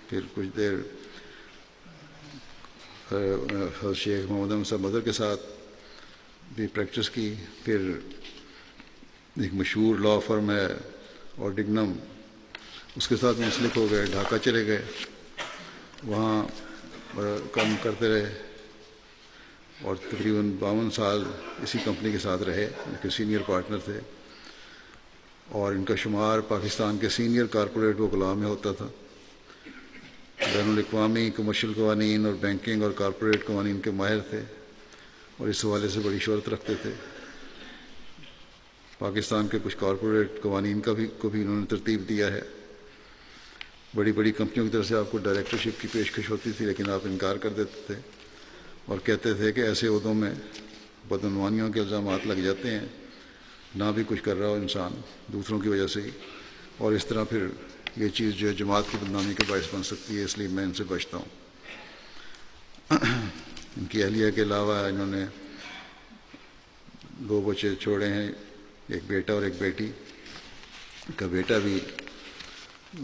A: پھر کچھ دیر حضرت شیخ محمد احمد صاحب مدر کے ساتھ بھی پریکٹس کی. پھر ایک مشہور لا فرم ہے آرڈگنم، اس کے ساتھ منسلک ہو گئے. ڈھاکہ چلے گئے، وہاں کام کرتے رہے اور تقریباً 52 سال اسی کمپنی کے ساتھ رہے. ان کے سینئر پارٹنر تھے اور ان کا شمار پاکستان کے سینئر کارپوریٹ وکلاء میں ہوتا تھا. بین الاقوامی کمرشل قوانین اور بینکنگ اور کارپوریٹ قوانین کے ماہر تھے اور اس حوالے سے بڑی شہرت رکھتے تھے. پاکستان کے کچھ کارپوریٹ قوانین کو بھی انہوں نے ترتیب دیا ہے. بڑی بڑی کمپنیوں کی طرف سے آپ کو ڈائریکٹرشپ کی پیشکش ہوتی تھی، لیکن آپ انکار کر دیتے تھے اور کہتے تھے کہ ایسے عہدوں میں بدعنوانیوں کے الزامات لگ جاتے ہیں، نہ بھی کچھ کر رہا ہو انسان دوسروں کی وجہ سے ہی، اور اس طرح پھر یہ چیز جو ہے جماعت کی بدنامی کا باعث بن سکتی ہے. اس لیے میں ان سے بچتا ہوں. ان کی اہلیہ کے علاوہ انہوں نے 2 بچے چھوڑے ہیں، ایک بیٹا اور ایک بیٹی. ان کا بیٹا بھی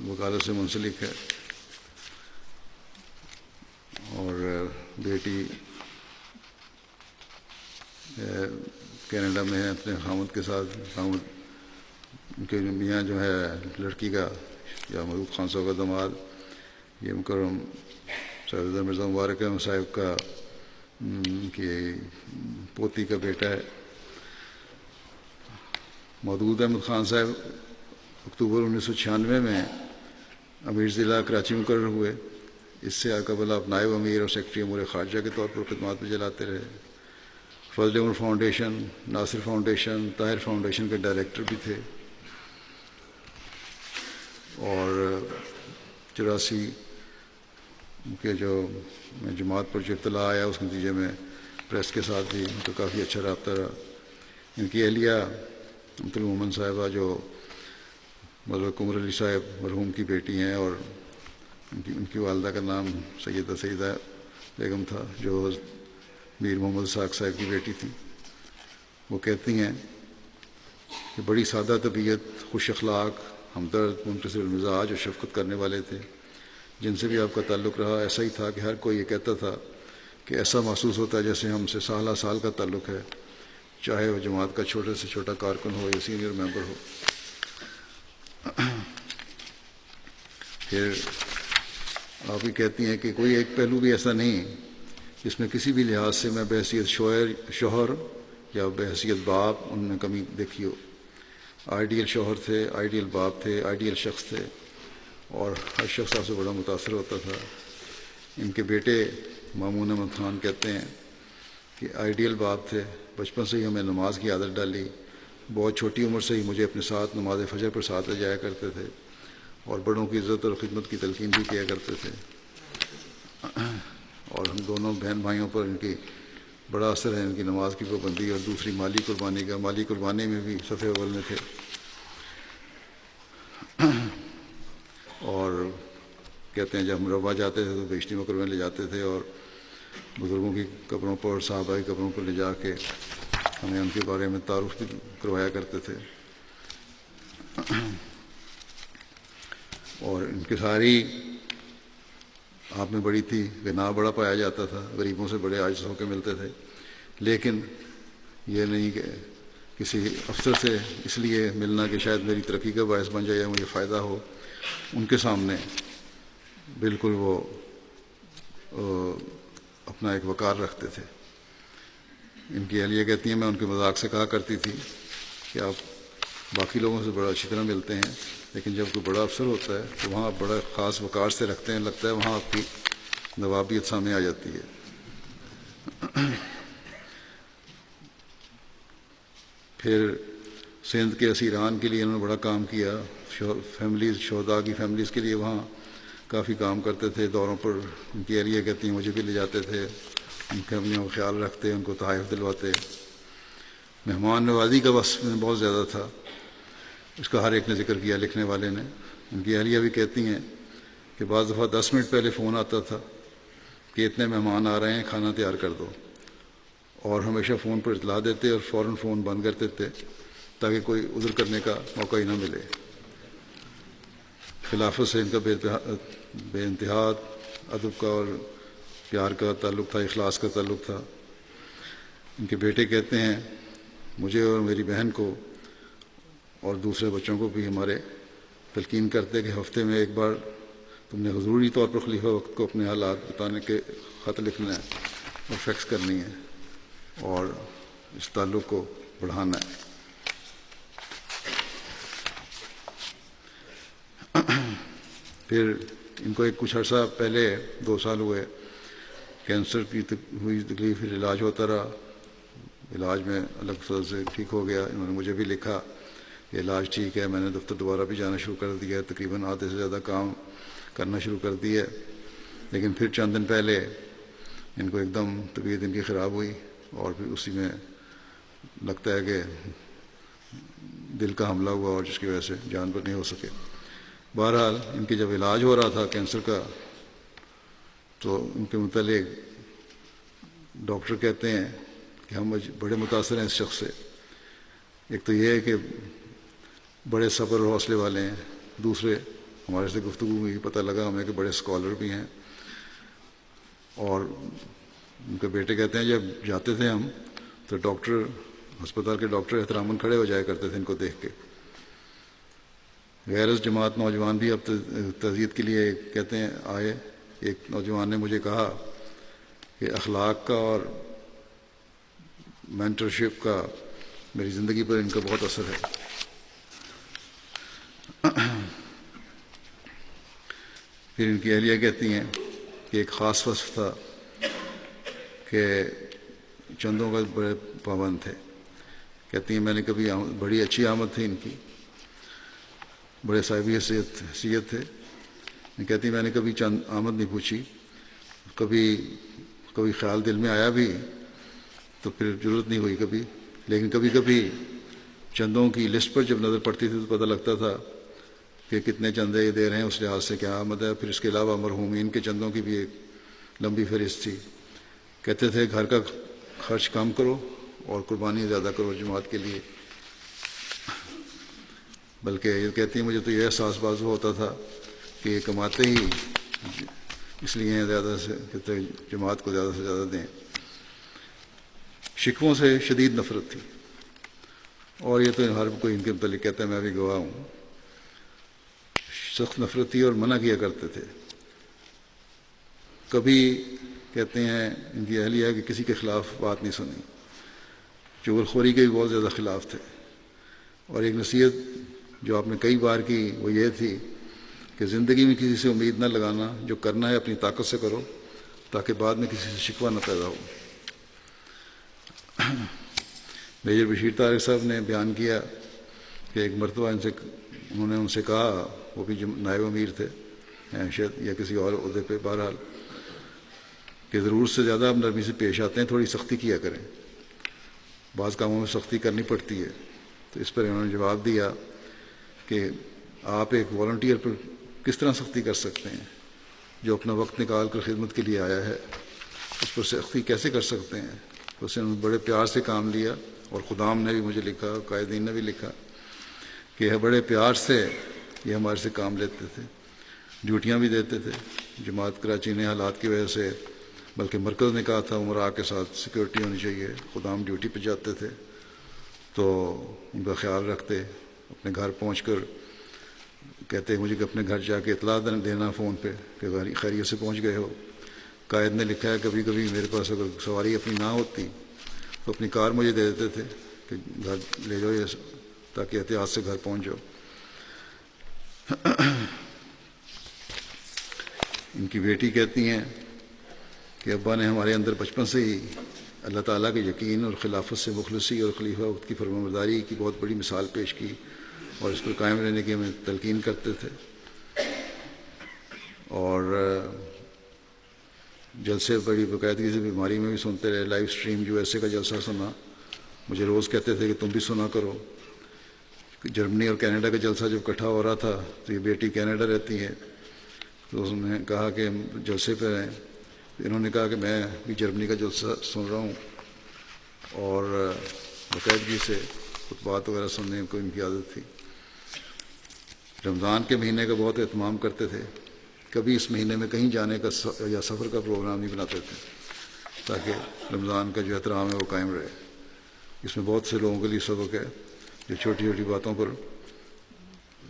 A: وکالت سے منسلک ہے اور بیٹی کینیڈا میں ہے اپنے خامد کے ساتھ. خامد ان کے میاں جو ہے لڑکی کا یا محبوب خان صاحب کا داماد، یہ مکرم صاحبزادہ مرزا مبارک احمد صاحب کا کی پوتی کا بیٹا ہے. محدود احمد خان صاحب اکتوبر 1996 میں امیر ضلع کراچی مقرر ہوئے. اس سے قبل آپ نائب امیر اور سیکرٹری امور خارجہ کے طور پر خدمات میں چلاتے رہے. فضل عمر فاؤنڈیشن، ناصر فاؤنڈیشن، طاہر فاؤنڈیشن کے ڈائریکٹر بھی تھے اور 84 کے جو جماعت پر جو اطلاع آیا اس نتیجے میں پریس کے ساتھ بھی ان کا کافی اچھا رابطہ رہا. ان کی اہلیہ امت المومن صاحبہ جو مولوی قمر علی صاحب مرحوم کی بیٹی ہیں اور ان کی والدہ کا نام سیدہ بیگم تھا جو میر محمد اسحاق صاحب کی بیٹی تھی. وہ کہتی ہیں کہ بڑی سادہ طبیعت، خوش اخلاق، ہمدرد، منکسر المزاج اور شفقت کرنے والے تھے. جن سے بھی آپ کا تعلق رہا ایسا ہی تھا کہ ہر کوئی یہ کہتا تھا کہ ایسا محسوس ہوتا ہے جیسے ہم سے سالہ سال کا تعلق ہے، چاہے وہ جماعت کا چھوٹے سے چھوٹا کارکن ہو یا سینئر ممبر ہو. پھر آپ یہ کہتی ہیں کہ کوئی ایک پہلو بھی ایسا نہیں جس میں کسی بھی لحاظ سے میں بحیثیت شوہر یا بحیثیت باپ ان میں کمی دیکھی ہو. آئیڈیل شوہر تھے، آئیڈیل باپ تھے، آئیڈیل شخص تھے اور ہر شخص آپ سے بڑا متاثر ہوتا تھا. ان کے بیٹے مامون احمد خان کہتے ہیں کہ آئیڈیل باپ تھے. بچپن سے ہی ہمیں نماز کی عادت ڈالی. بہت چھوٹی عمر سے ہی مجھے اپنے ساتھ نماز فجر پر ساتھ لے جایا کرتے تھے اور بڑوں کی عزت اور خدمت کی تلقین بھی کیا کرتے تھے. اور ہم دونوں بہن بھائیوں پر ان کی بڑا اثر ہے، ان کی نماز کی پابندی اور دوسری مالی قربانی کا. مالی قربانی میں بھی صف اول میں تھے. اور کہتے ہیں جب ہم روا جاتے تھے تو بیشتی مقبروں میں لے جاتے تھے اور بزرگوں کی قبروں پر، صحابہ کی قبروں پر لے جا کے ہمیں ان کے بارے میں تعارف بھی کروایا کرتے تھے. اور ان کی ساری آپ میں بڑی تھی، غنا بڑا پایا جاتا تھا، غریبوں سے بڑے عاجز ہو کے ملتے تھے، لیکن یہ نہیں کہ کسی افسر سے اس لیے ملنا کہ شاید میری ترقی کا باعث بن جائے یا مجھے فائدہ ہو. ان کے سامنے بالکل وہ اپنا ایک وقار رکھتے تھے. ان کی اہلیہ کہتی ہیں میں ان کے مذاق سے کہا کرتی تھی کہ آپ باقی لوگوں سے بڑا اچھی طرح ملتے ہیں، لیکن جب کوئی بڑا افسر ہوتا ہے تو وہاں آپ بڑا خاص وقار سے رکھتے ہیں، لگتا ہے وہاں آپ کی نوابیت سامنے آ جاتی ہے. پھر سندھ کے اسیران کے لیے انہوں نے بڑا کام کیا. فیملیز، شہداء کی فیملیز کے لیے وہاں کافی کام کرتے تھے. دوروں پر ان کی اہلیہ کہتی ہیں مجھے بھی لے جاتے تھے، ان فیملیوں کا خیال رکھتے، ان کو تحائف دلواتے. مہمان نوازی کا وصف میں بہت زیادہ تھا، اس کا ہر ایک نے ذکر کیا لکھنے والے نے. ان کی اہلیہ بھی کہتی ہیں کہ بعض دفعہ 10 منٹ پہلے فون آتا تھا کہ اتنے مہمان آ رہے ہیں، کھانا تیار کر دو، اور ہمیشہ فون پر اطلاع دیتے اور فوراً فون بند کر دیتے تاکہ کوئی عذر کرنے کا موقع ہی نہ ملے. خلافت سے ان کا بے انتہا ادب کا اور پیار کا تعلق تھا، اخلاص کا تعلق تھا. ان کے بیٹے کہتے ہیں مجھے اور میری بہن کو اور دوسرے بچوں کو بھی ہمارے تلقین کرتے کہ ہفتے میں ایک بار تم نے حضوری طور پر خلیفہ وقت کو اپنے حالات بتانے کے خط لکھنا ہے اور فیکس کرنی ہے اور اس تعلق کو بڑھانا ہے. پھر ان کو ایک کچھ عرصہ پہلے 2 سال ہوئے کینسر کی ہوئی تکلیف، پھر علاج ہوتا رہا. علاج میں الگ سے ٹھیک ہو گیا. انہوں نے مجھے بھی لکھا کہ علاج ٹھیک ہے، میں نے دفتر دوبارہ بھی جانا شروع کر دیا، تقریباً آدھے سے زیادہ کام کرنا شروع کر دیا. لیکن پھر چند دن پہلے ان کو ایک دم طبیعت ان کی خراب ہوئی اور پھر اسی میں لگتا ہے کہ دل کا حملہ ہوا اور جس کی وجہ سے جان پر نہیں ہو سکے. بہرحال ان کے جب علاج ہو رہا تھا کینسر کا تو ان کے متعلق ڈاکٹر کہتے ہیں کہ ہم بڑے متاثر ہیں اس شخص سے. ایک تو یہ ہے کہ بڑے صبر اور حوصلے والے ہیں، دوسرے ہمارے سے گفتگو میں پتہ لگا ہمیں کہ بڑے اسکالر بھی ہیں. اور ان کے بیٹے کہتے ہیں جب جاتے تھے ہم تو ڈاکٹر، ہسپتال کے ڈاکٹر احتراماً کھڑے ہو جایا کرتے تھے ان کو دیکھ کے. غیر از جماعت نوجوان بھی اب تعزیت کے لیے کہتے ہیں آئے. ایک نوجوان نے مجھے کہا کہ اخلاق کا اور مینٹرشپ کا میری زندگی پر ان کا بہت اثر ہے. پھر ان کی اہلیہ کہتی ہیں کہ ایک خاص وصف تھا کہ چندوں کا بڑے پابند تھے. کہتی ہیں میں نے کبھی بڑی اچھی آمد تھی ان کی، بڑے صاحبی حیثیت تھے. کہتی ہیں میں نے کبھی چند آمد نہیں پوچھی، کبھی خیال دل میں آیا بھی تو پھر ضرورت نہیں ہوئی کبھی. لیکن کبھی کبھی چندوں کی لسٹ پر جب نظر پڑتی تھی تو پتہ لگتا تھا کہ کتنے چندے یہ دے رہے ہیں، اس لحاظ سے کیا آمد ہے. پھر اس کے علاوہ مرحومین کے چندوں کی بھی ایک لمبی فہرست تھی. کہتے تھے گھر کا خرچ کم کرو اور قربانی زیادہ کرو جماعت کے لیے. بلکہ یہ کہتی ہیں مجھے تو یہ احساس بازو ہوتا تھا کہ یہ کماتے ہی اس لیے زیادہ سے کہتے جماعت کو زیادہ سے زیادہ دیں. شکووں سے شدید نفرت تھی، اور یہ تو ہر کوئی ان کے متعلق کہتا ہے، میں بھی گواہ ہوں. سخت نفرت تھی اور منع کیا کرتے تھے. کبھی کہتے ہیں ان کی اہلیہ کہ کسی کے خلاف بات نہیں سنی. چغلخوری کے بھی بہت زیادہ خلاف تھے. اور ایک نصیحت جو آپ نے کئی بار کی وہ یہ تھی کہ زندگی میں کسی سے امید نہ لگانا، جو کرنا ہے اپنی طاقت سے کرو تاکہ بعد میں کسی سے شکوہ نہ پیدا ہو. میجر بشیر طارق صاحب نے بیان کیا کہ ایک مرتبہ انہوں نے ان سے کہا، وہ بھی نائب امیر تھے شاید یا کسی اور عہدے پہ، بہرحال کہ ضرورت سے زیادہ آپ نرمی سے پیش آتے ہیں، تھوڑی سختی کیا کریں، بعض کاموں میں سختی کرنی پڑتی ہے. تو اس پر انہوں نے جواب دیا کہ آپ ایک والنٹیئر پر کس طرح سختی کر سکتے ہیں جو اپنا وقت نکال کر خدمت کے لیے آیا ہے، اس پر سختی کیسے کر سکتے ہیں. اس نے بڑے پیار سے کام لیا، اور خدام نے بھی مجھے لکھا، قائدین نے بھی لکھا کہ بڑے پیار سے یہ ہمارے سے کام لیتے تھے، ڈیوٹیاں بھی دیتے تھے، جماعت کراچی نے حالات کی وجہ سے، بلکہ مرکز نے کہا تھا عمرا کے ساتھ سیکورٹی ہونی چاہیے، خدام ڈیوٹی پہ جاتے تھے تو ان کا خیال رکھتے، اپنے گھر پہنچ کر کہتے مجھے کہ اپنے گھر جا کے اطلاع دینا فون پہ کہ خیریت سے پہنچ گئے ہو۔ قائد نے لکھا ہے کبھی کبھی میرے پاس اگر سواری اپنی نہ ہوتی تو اپنی کار مجھے دے دیتے تھے کہ گھر لے جاؤ تاکہ احتیاط سے گھر پہنچ جاؤ۔ ان کی بیٹی کہتی ہیں کہ ابا نے ہمارے اندر بچپن سے ہی اللہ تعالیٰ کے یقین اور خلافت سے مخلصی اور خلیفہ وقت کی فرمانبرداری کی بہت بڑی مثال پیش کی اور اس پر قائم رہنے کی ہمیں تلقین کرتے تھے، اور جلسے بڑی باقاعدگی سے بیماری میں بھی سنتے رہے۔ لائیو سٹریم USA کا جلسہ سنا، مجھے روز کہتے تھے کہ تم بھی سنا کرو۔ جرمنی اور کینیڈا کا جلسہ جب اکٹھا ہو رہا تھا تو یہ بیٹی کینیڈا رہتی ہے، تو اس نے کہا کہ جلسے پہ رہیں، انہوں نے کہا کہ میں بھی جرمنی کا جلسہ سن رہا ہوں، اور باقاعدگی سے خطبات وغیرہ سننے کو ان کی عادت تھی۔ رمضان کے مہینے کا بہت اہتمام کرتے تھے، کبھی اس مہینے میں کہیں جانے کا یا سفر کا پروگرام نہیں بناتے تھے تاکہ رمضان کا جو احترام ہے وہ قائم رہے۔ اس میں بہت سے لوگوں کے لیے سبق ہے جو چھوٹی چھوٹی باتوں پر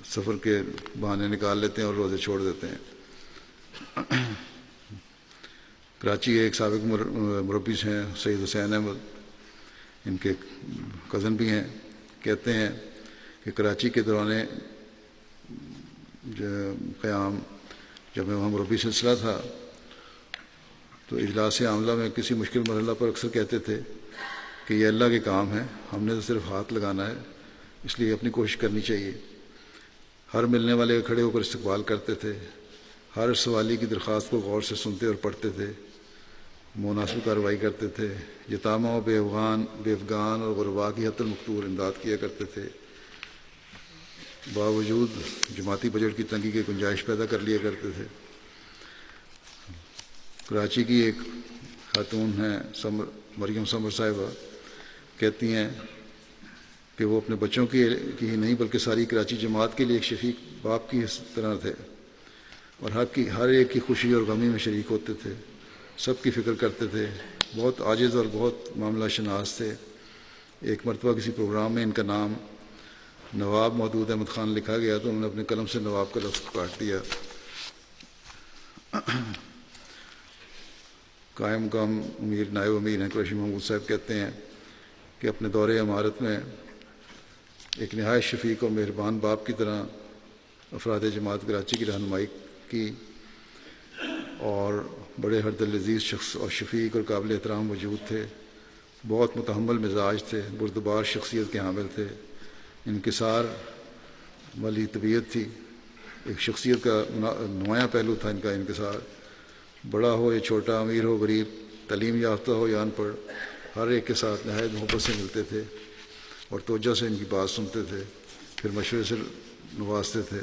A: سفر کے بہانے نکال لیتے ہیں اور روزے چھوڑ دیتے ہیں۔ کراچی ایک سابق مربی ہیں سید حسین احمد، ان کے کزن بھی ہیں، کہتے ہیں کہ کراچی کے دوران قیام جب میں وہاں مربی سلسلہ تھا تو اجلاس عاملہ میں کسی مشکل مرحلہ پر اکثر کہتے تھے کہ یہ اللہ کے کام ہے، ہم نے تو صرف ہاتھ لگانا ہے، اس لیے اپنی کوشش کرنی چاہیے۔ ہر ملنے والے کھڑے ہو کر استقبال کرتے تھے، ہر سوالی کی درخواست کو غور سے سنتے اور پڑھتے تھے، مناسب کارروائی کرتے تھے، یتامہ و بے افغان اور غربا کی حتی المقدور امداد کیا کرتے تھے، باوجود جماعتی بجٹ کی تنگی کے گنجائش پیدا کر لیا کرتے تھے۔ کراچی کی ایک خاتون ہیں مریم سمر صاحبہ، کہتی ہیں کہ وہ اپنے بچوں کی ہی نہیں بلکہ ساری کراچی جماعت کے لیے ایک شفیق باپ کی طرح تھے، اور ہر ایک کی خوشی اور غمی میں شریک ہوتے تھے، سب کی فکر کرتے تھے، بہت عاجز اور بہت معاملہ شناس تھے۔ ایک مرتبہ کسی پروگرام میں ان کا نام نواب محدود احمد خان لکھا گیا تو انہوں نے اپنے قلم سے نواب کا لفظ کاٹ دیا۔ قائم مقام نائب امیر ہیں قریشی محمود صاحب، کہتے ہیں کہ اپنے دور امارت میں ایک نہایت شفیق اور مہربان باپ کی طرح افراد جماعت کراچی کی رہنمائی کی، اور بڑے ہردل عزیز شخص اور شفیق اور قابل احترام وجود تھے، بہت متحمل مزاج تھے، بردبار شخصیت کے حامل تھے، انکسار والی طبیعت تھی، ایک شخصیت کا نمایاں پہلو تھا ان کا انکسار۔ بڑا ہو یا چھوٹا، امیر ہو غریب، تعلیم یافتہ ہو یا ان پڑھ، ہر ایک کے ساتھ نہایت محبت سے ملتے تھے اور توجہ سے ان کی بات سنتے تھے، پھر مشورے سے نوازتے تھے،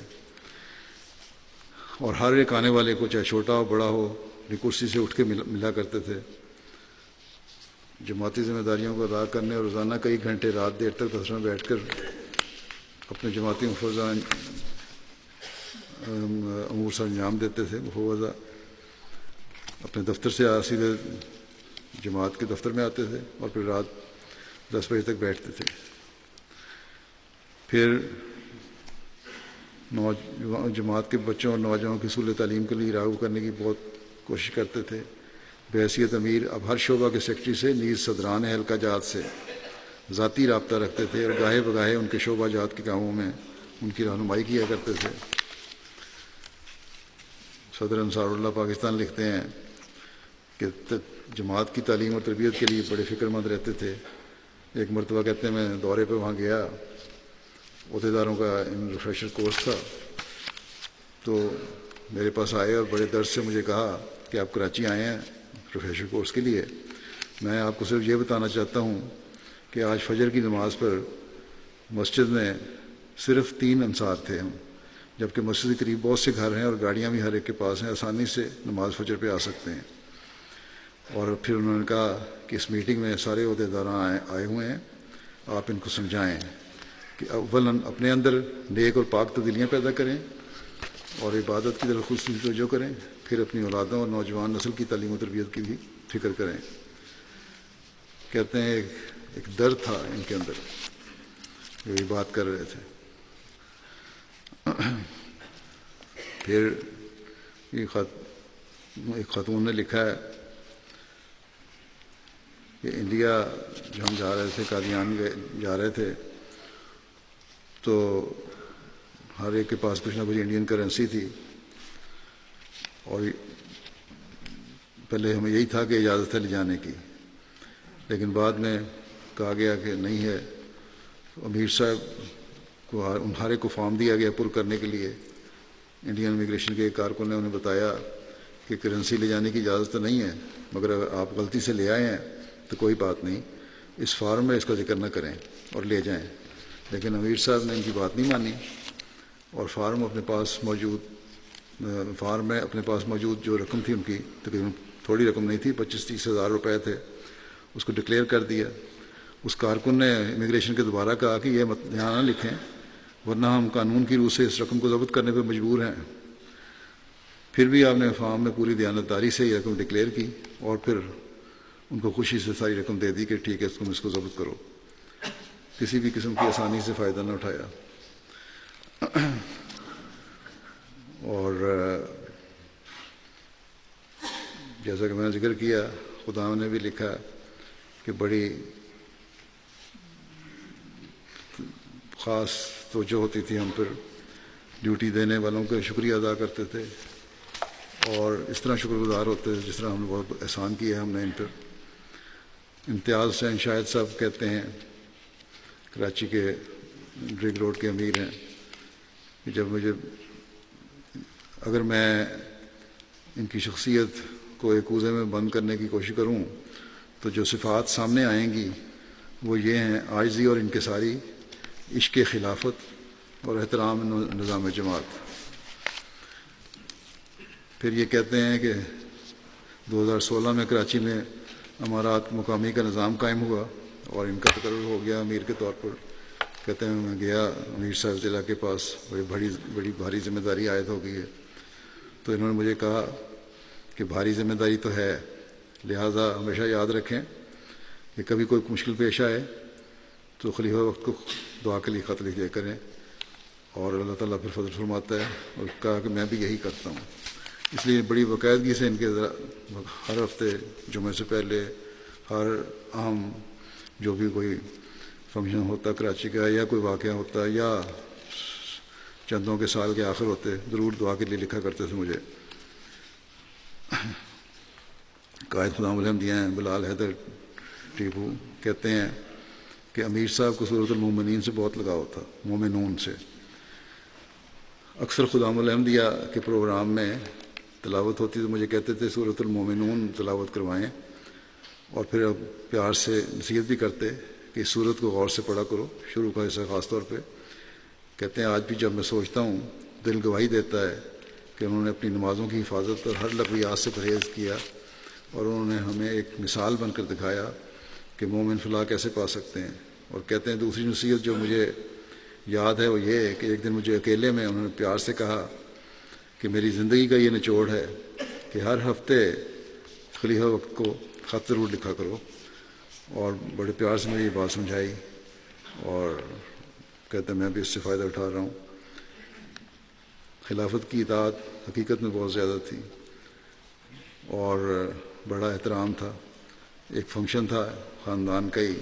A: اور ہر ایک آنے والے کو چاہے چھوٹا ہو بڑا ہو اپنی کرسی سے اٹھ کے ملا کرتے تھے۔ جماعتی ذمہ داریوں کو ادا کرنے اور روزانہ کئی گھنٹے رات دیر تک دفتر میں بیٹھ کر اپنے جماعتی مفروضہ امور سے انجام دیتے تھے۔ مفوضہ اپنے دفتر سے سیدھے جماعت کے دفتر میں آتے تھے اور پھر رات 10 بجے تک بیٹھتے تھے۔ پھر جماعت کے بچوں اور نوجوانوں کی حصول تعلیم کے لیے راغب کرنے کی بہت کوشش کرتے تھے۔ بحیثیت امیر اب ہر شعبہ کے سیکرٹری سے نیز صدران حلقہ جات سے ذاتی رابطہ رکھتے تھے اور گاہے بگاہے ان کے شعبہ جات کے کاموں میں ان کی رہنمائی کیا کرتے تھے۔ صدر انصار اللہ پاکستان لکھتے ہیں کہ جماعت کی تعلیم اور تربیت کے لیے بڑے فکر مند رہتے تھے۔ ایک مرتبہ کہتے ہیں میں دورے پہ وہاں گیا، عہدیداروں کا ریفریشر کورس تھا، تو میرے پاس آئے اور بڑے درد سے مجھے کہا کہ آپ کراچی آئے ہیں ریفریشر کورس کے لیے، میں آپ کو صرف یہ بتانا چاہتا ہوں کہ آج فجر کی نماز پر مسجد میں صرف 3 انصار تھے ہم، جبکہ مسجد کے قریب بہت سے گھر ہیں اور گاڑیاں بھی ہر ایک کے پاس ہیں، آسانی سے نماز فجر پہ آ سکتے ہیں۔ اور پھر انہوں نے کہا کہ اس میٹنگ میں سارے عہدیداران آئے ہوئے ہیں، آپ ان کو سمجھائیں کہ اولاً اپنے اندر نیک اور پاک تبدیلیاں پیدا کریں، اور عبادت کی طرف خصوصی توجہ کریں، پھر اپنی اولادوں اور نوجوان نسل کی تعلیم و تربیت کی بھی فکر کریں۔ کہتے ہیں ایک درد تھا ان کے اندر، جو یہ بات کر رہے تھے۔ پھر ایک خاتون نے لکھا ہے کہ انڈیا جو ہم جا رہے تھے، قادیان جا رہے تھے، تو ہر ایک کے پاس کچھ نہ کچھ انڈین کرنسی تھی، اور پہلے ہمیں یہی تھا کہ اجازت ہے لے جانے کی، لیکن بعد میں کہا گیا کہ نہیں ہے۔ امیر صاحب کو ہر ایک کو فارم دیا گیا پر کرنے کے لیے۔ انڈین امیگریشن کے ایک کارکن نے انہیں بتایا کہ کرنسی لے جانے کی اجازت تو نہیں ہے، مگر اگر آپ غلطی سے لے آئے ہیں تو کوئی بات نہیں، اس فارم میں اس کا ذکر نہ کریں اور لے جائیں۔ لیکن امیر صاحب نے ان کی بات نہیں مانی، اور فارم میں اپنے پاس موجود جو رقم تھی ان کی، تقریباً تھوڑی رقم نہیں تھی، 25-30 ہزار روپے تھے، اس کو ڈکلیئر کر دیا۔ اس کارکن نے امیگریشن کے دوبارہ کہا کہ یہ یہاں نہ لکھیں، ورنہ ہم قانون کی روح سے اس رقم کو ضبط کرنے پہ مجبور ہیں۔ پھر بھی آپ نے فارم میں پوری دیانتداری سے یہ رقم ڈکلیئر کی، اور پھر ان کو خوشی سے ساری رقم دے دی کہ ٹھیک ہے تم اس کو ضبط کرو۔ کسی بھی قسم کی آسانی سے فائدہ نہ اٹھایا۔ اور جیسا کہ میں نے ذکر کیا، خدا نے بھی لکھا کہ بڑی خاص توجہ ہوتی تھی ہم پر، ڈیوٹی دینے والوں کا شکریہ ادا کرتے تھے، اور اس طرح شکر گزار ہوتے تھے جس طرح ہم نے بہت احسان کیا ہے ہم نے ان پر۔ امتیاز حسین شاہد صاحب کہتے ہیں، کراچی کے ڈرگ روڈ کے امیر ہیں، کہ اگر میں ان کی شخصیت کو ایک کوزے میں بند کرنے کی کوشش کروں تو جو صفات سامنے آئیں گی وہ یہ ہیں: عاجزی اور انکساری، عشق خلافت اور احترام نظام جماعت۔ پھر یہ کہتے ہیں کہ 2016 میں کراچی میں امارات مقامی کا نظام قائم ہوا اور ان کا تقرر ہو گیا امیر کے طور پر۔ کہتے ہیں میں گیا امیر صاحب ضلع کے پاس، بڑی بھاری ذمہ داری عائد ہو گئی ہے، تو انہوں نے مجھے کہا کہ بھاری ذمہ داری تو ہے، لہٰذا ہمیشہ یاد رکھیں کہ کبھی کوئی مشکل پیش آئے تو خلیفہ وقت کو دعا کے لیے خط لکھ دیا کریں، اور اللہ تعالیٰ پھر فضل فرماتا ہے۔ اور کہا کہ میں بھی یہی کرتا ہوں، اس لیے بڑی باقاعدگی سے ان کے ہر ہفتے جمعے سے پہلے ہر اہم جو بھی کوئی فنکشن ہوتا کراچی کا، یا کوئی واقعہ ہوتا، یا چندوں کے سال کے آخر ہوتے، ضرور دعا کے لیے لکھا کرتے تھے مجھے۔ قائد خدام الحمدیہ ہیں بلال حیدر ٹیپو کہتے ہیں کہ امیر صاحب کو سورۃ المومنین سے بہت لگاؤ تھا، مومنون سے۔ اکثر خدام الحمدیہ کے پروگرام میں تلاوت ہوتی تو مجھے کہتے تھے سورۃ المومنون تلاوت کروائیں، اور پھر پیار سے نصیحت بھی کرتے کہ اس سورت کو غور سے پڑھا کرو، شروع کا حصہ خاص طور پہ۔ کہتے ہیں آج بھی جب میں سوچتا ہوں دل گواہی دیتا ہے کہ انہوں نے اپنی نمازوں کی حفاظت اور ہر لغویات سے پرہیز کیا، اور انہوں نے ہمیں ایک مثال بن کر دکھایا کہ مومن فلاح کیسے پا سکتے ہیں۔ اور کہتے ہیں دوسری نصیحت جو مجھے یاد ہے وہ یہ ہے کہ ایک دن مجھے اکیلے میں انہوں نے پیار سے کہا کہ میری زندگی کا یہ نچوڑ ہے کہ ہر ہفتے خلیفہ وقت کو خط ضرور لکھا کرو، اور بڑے پیار سے مجھے یہ بات سمجھائی، اور کہتے ہیں میں بھی اس سے فائدہ اٹھا رہا ہوں۔ خلافت کی اطاعت حقیقت میں بہت زیادہ تھی، اور بڑا احترام تھا۔ ایک فنکشن تھا خاندان کا ہی،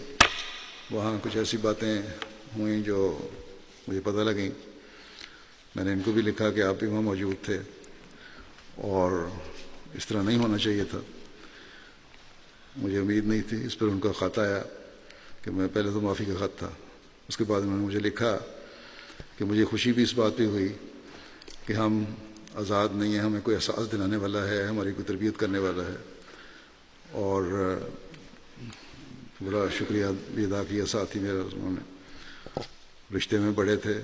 A: وہاں کچھ ایسی باتیں ہوئیں جو مجھے پتہ لگیں۔ میں نے ان کو بھی لکھا کہ آپ بھی وہاں موجود تھے، اور اس طرح نہیں ہونا چاہیے تھا۔ مجھے امید نہیں تھی، اس پر ان کا خط آیا کہ میں پہلے تو معافی کا خط تھا، اس کے بعد انہوں نے مجھے لکھا کہ مجھے خوشی بھی اس بات پہ ہوئی کہ ہم آزاد نہیں ہیں، ہمیں کوئی احساس دلانے والا ہے، ہماری کوئی تربیت کرنے والا ہے، اور بڑا شکریہ بھی ادا کیا۔ ساتھ ہی میرا انہوں نے رشتے میں بڑے تھے،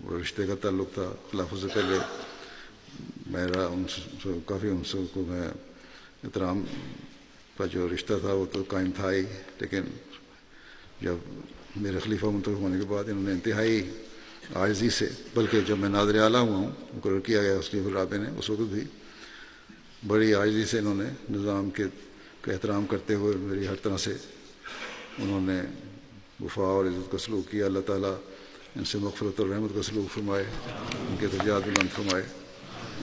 A: وہ رشتے کا تعلق تھا خلافت سے پہلے میرا ان سے کافی، ان سے کو میں احترام کا جو رشتہ تھا وہ تو قائم تھا ہی، لیکن جب میرے خلیفہ منتخب ہونے کے بعد انہوں نے انتہائی عاجزی سے، بلکہ جب میں ناظر اعلیٰ ہوا ہوں مقرر کیا گیا اس خلیفہ الرابع نے، اس وقت بھی بڑی عاجزی سے انہوں نے نظام کا احترام کرتے ہوئے میری ہر طرح سے انہوں نے وفا اور عزت کا سلوک کیا۔ اللہ تعالیٰ ان سے مغفرت اور رحمت کا سلوک فرمائے، ان کے درجات بلند فرمائے،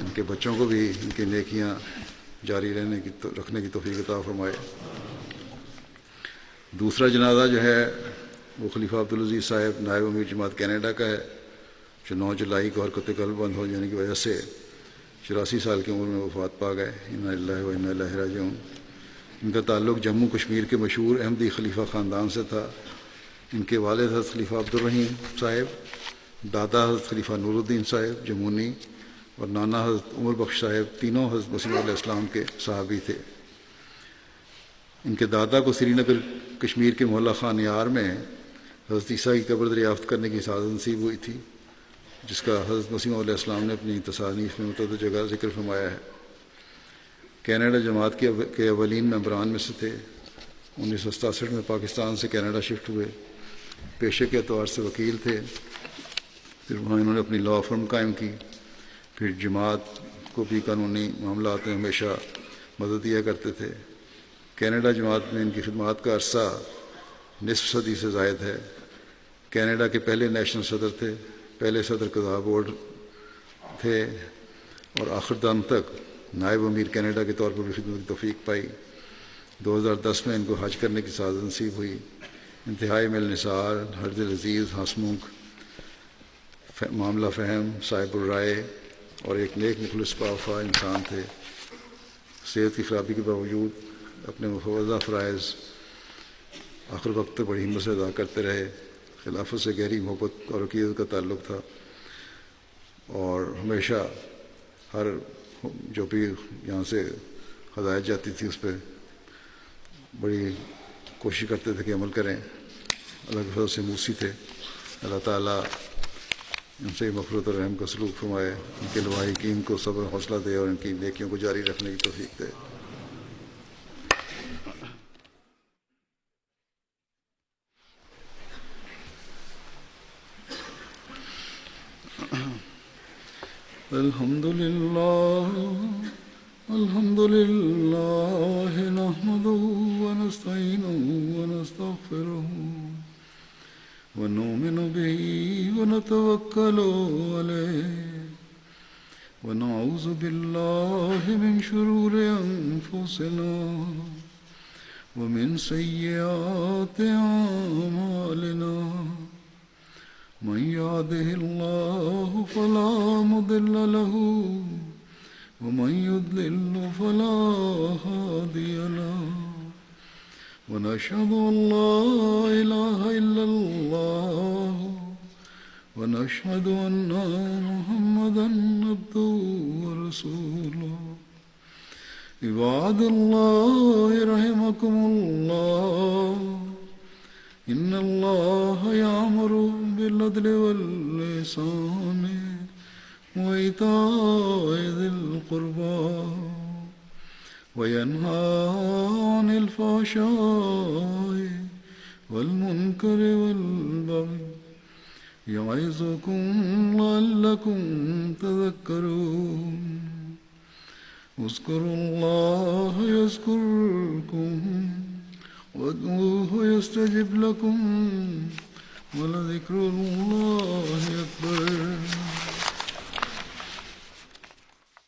A: ان کے بچوں کو بھی ان کی نیکیاں جاری رکھنے کی توفیق عطا فرمائے۔ دوسرا جنازہ جو ہے وہ خلیفہ عبدالعزیز صاحب نائب امیر جماعت کینیڈا کا ہے، جو 9 جولائی کو حرکت قلب بند ہو جانے کی وجہ سے 84 سال کی عمر میں وفات پا گئے۔ انا للہ و انا الیہ راجعون۔ ان کا تعلق جموں کشمیر کے مشہور احمدی خلیفہ خاندان سے تھا۔ ان کے والد حضرت خلیفہ عبدالرحیم صاحب، دادا حضرت خلیفہ نور الدین صاحب جمونی، اور نانا حضرت عمر بخش صاحب تینوں حضرت مسیح علیہ السلام کے صحابی تھے۔ ان کے دادا کو سری نگر کشمیر کے محلہ خان یار میں حضرت عیسیٰ کی قبر دریافت کرنے کی سعادت نصیب ہوئی تھی، جس کا حضرت مسیح علیہ السلام نے اپنی تصانیف میں متعدد جگہ ذکر فرمایا ہے۔ کینیڈا جماعت کے اولین ممبران میں سے تھے۔ 1967 میں پاکستان سے کینیڈا شفٹ ہوئے۔ پیشے کے اعتبار سے وکیل تھے، پھر وہاں انہوں نے اپنی لاء فرم قائم کی، پھر جماعت کو بھی قانونی معاملات میں ہمیشہ مدد دیا کرتے تھے۔ کینیڈا جماعت میں ان کی خدمات کا عرصہ نصف صدی سے زائد ہے۔ کینیڈا کے پہلے نیشنل صدر تھے، پہلے صدر قضاء بورڈ تھے، اور آخر دم تک نائب امیر کینیڈا کے طور پر بھی خدمت کی توفیق پائی۔ 2010 میں ان کو حج کرنے کی سعادت نصیب ہوئی۔ انتہائی مل نثار، ہر دل عزیز، ہنسمکھ، معاملہ فہم، صاحب الرائے اور ایک نیک مخلص باوفا انسان تھے۔ صحت کی خرابی کے باوجود اپنے مفوضہ فرائض آخر وقت تک بڑی ہمت سے ادا کرتے رہے۔ خلافت سے گہری محبت اور عقیدت کا تعلق تھا، اور ہمیشہ ہر جو بھی یہاں سے ہدایت جاتی تھی اس پہ بڑی کوشش کرتے تھے کہ عمل کریں۔ اللہ کے فضل سے موسی تھے۔ اللہ تعالیٰ ان سے مغفرت اور رحم کا سلوک فرمائے، ان کے لواحقین کو صبر و حوصلہ دے اور ان کی نیکیوں کو جاری رکھنے کی توفیق دے۔ الحمد لله نحمده ونستعينه ونستغفره ونؤمن به ونتوكل عليه ونعوذ بالله من شرور أنفسنا ومن سيئات أعمالنا من يهده الله فلا مضل له ومن يضلل فلا هادي له ونشهد أن لا إله إلا الله ونشهد أن محمدا عبده ورسوله عباد الله رحمكم الله إن الله يأمر بالعدل والإحسان وإيتاء ذي القربى وينهى عن الفحشاء والمنكر والبغي يعظكم لعلكم تذكرون اذكروا الله يذكركم وادعوه يستجب لكم ولذكر الله أكبر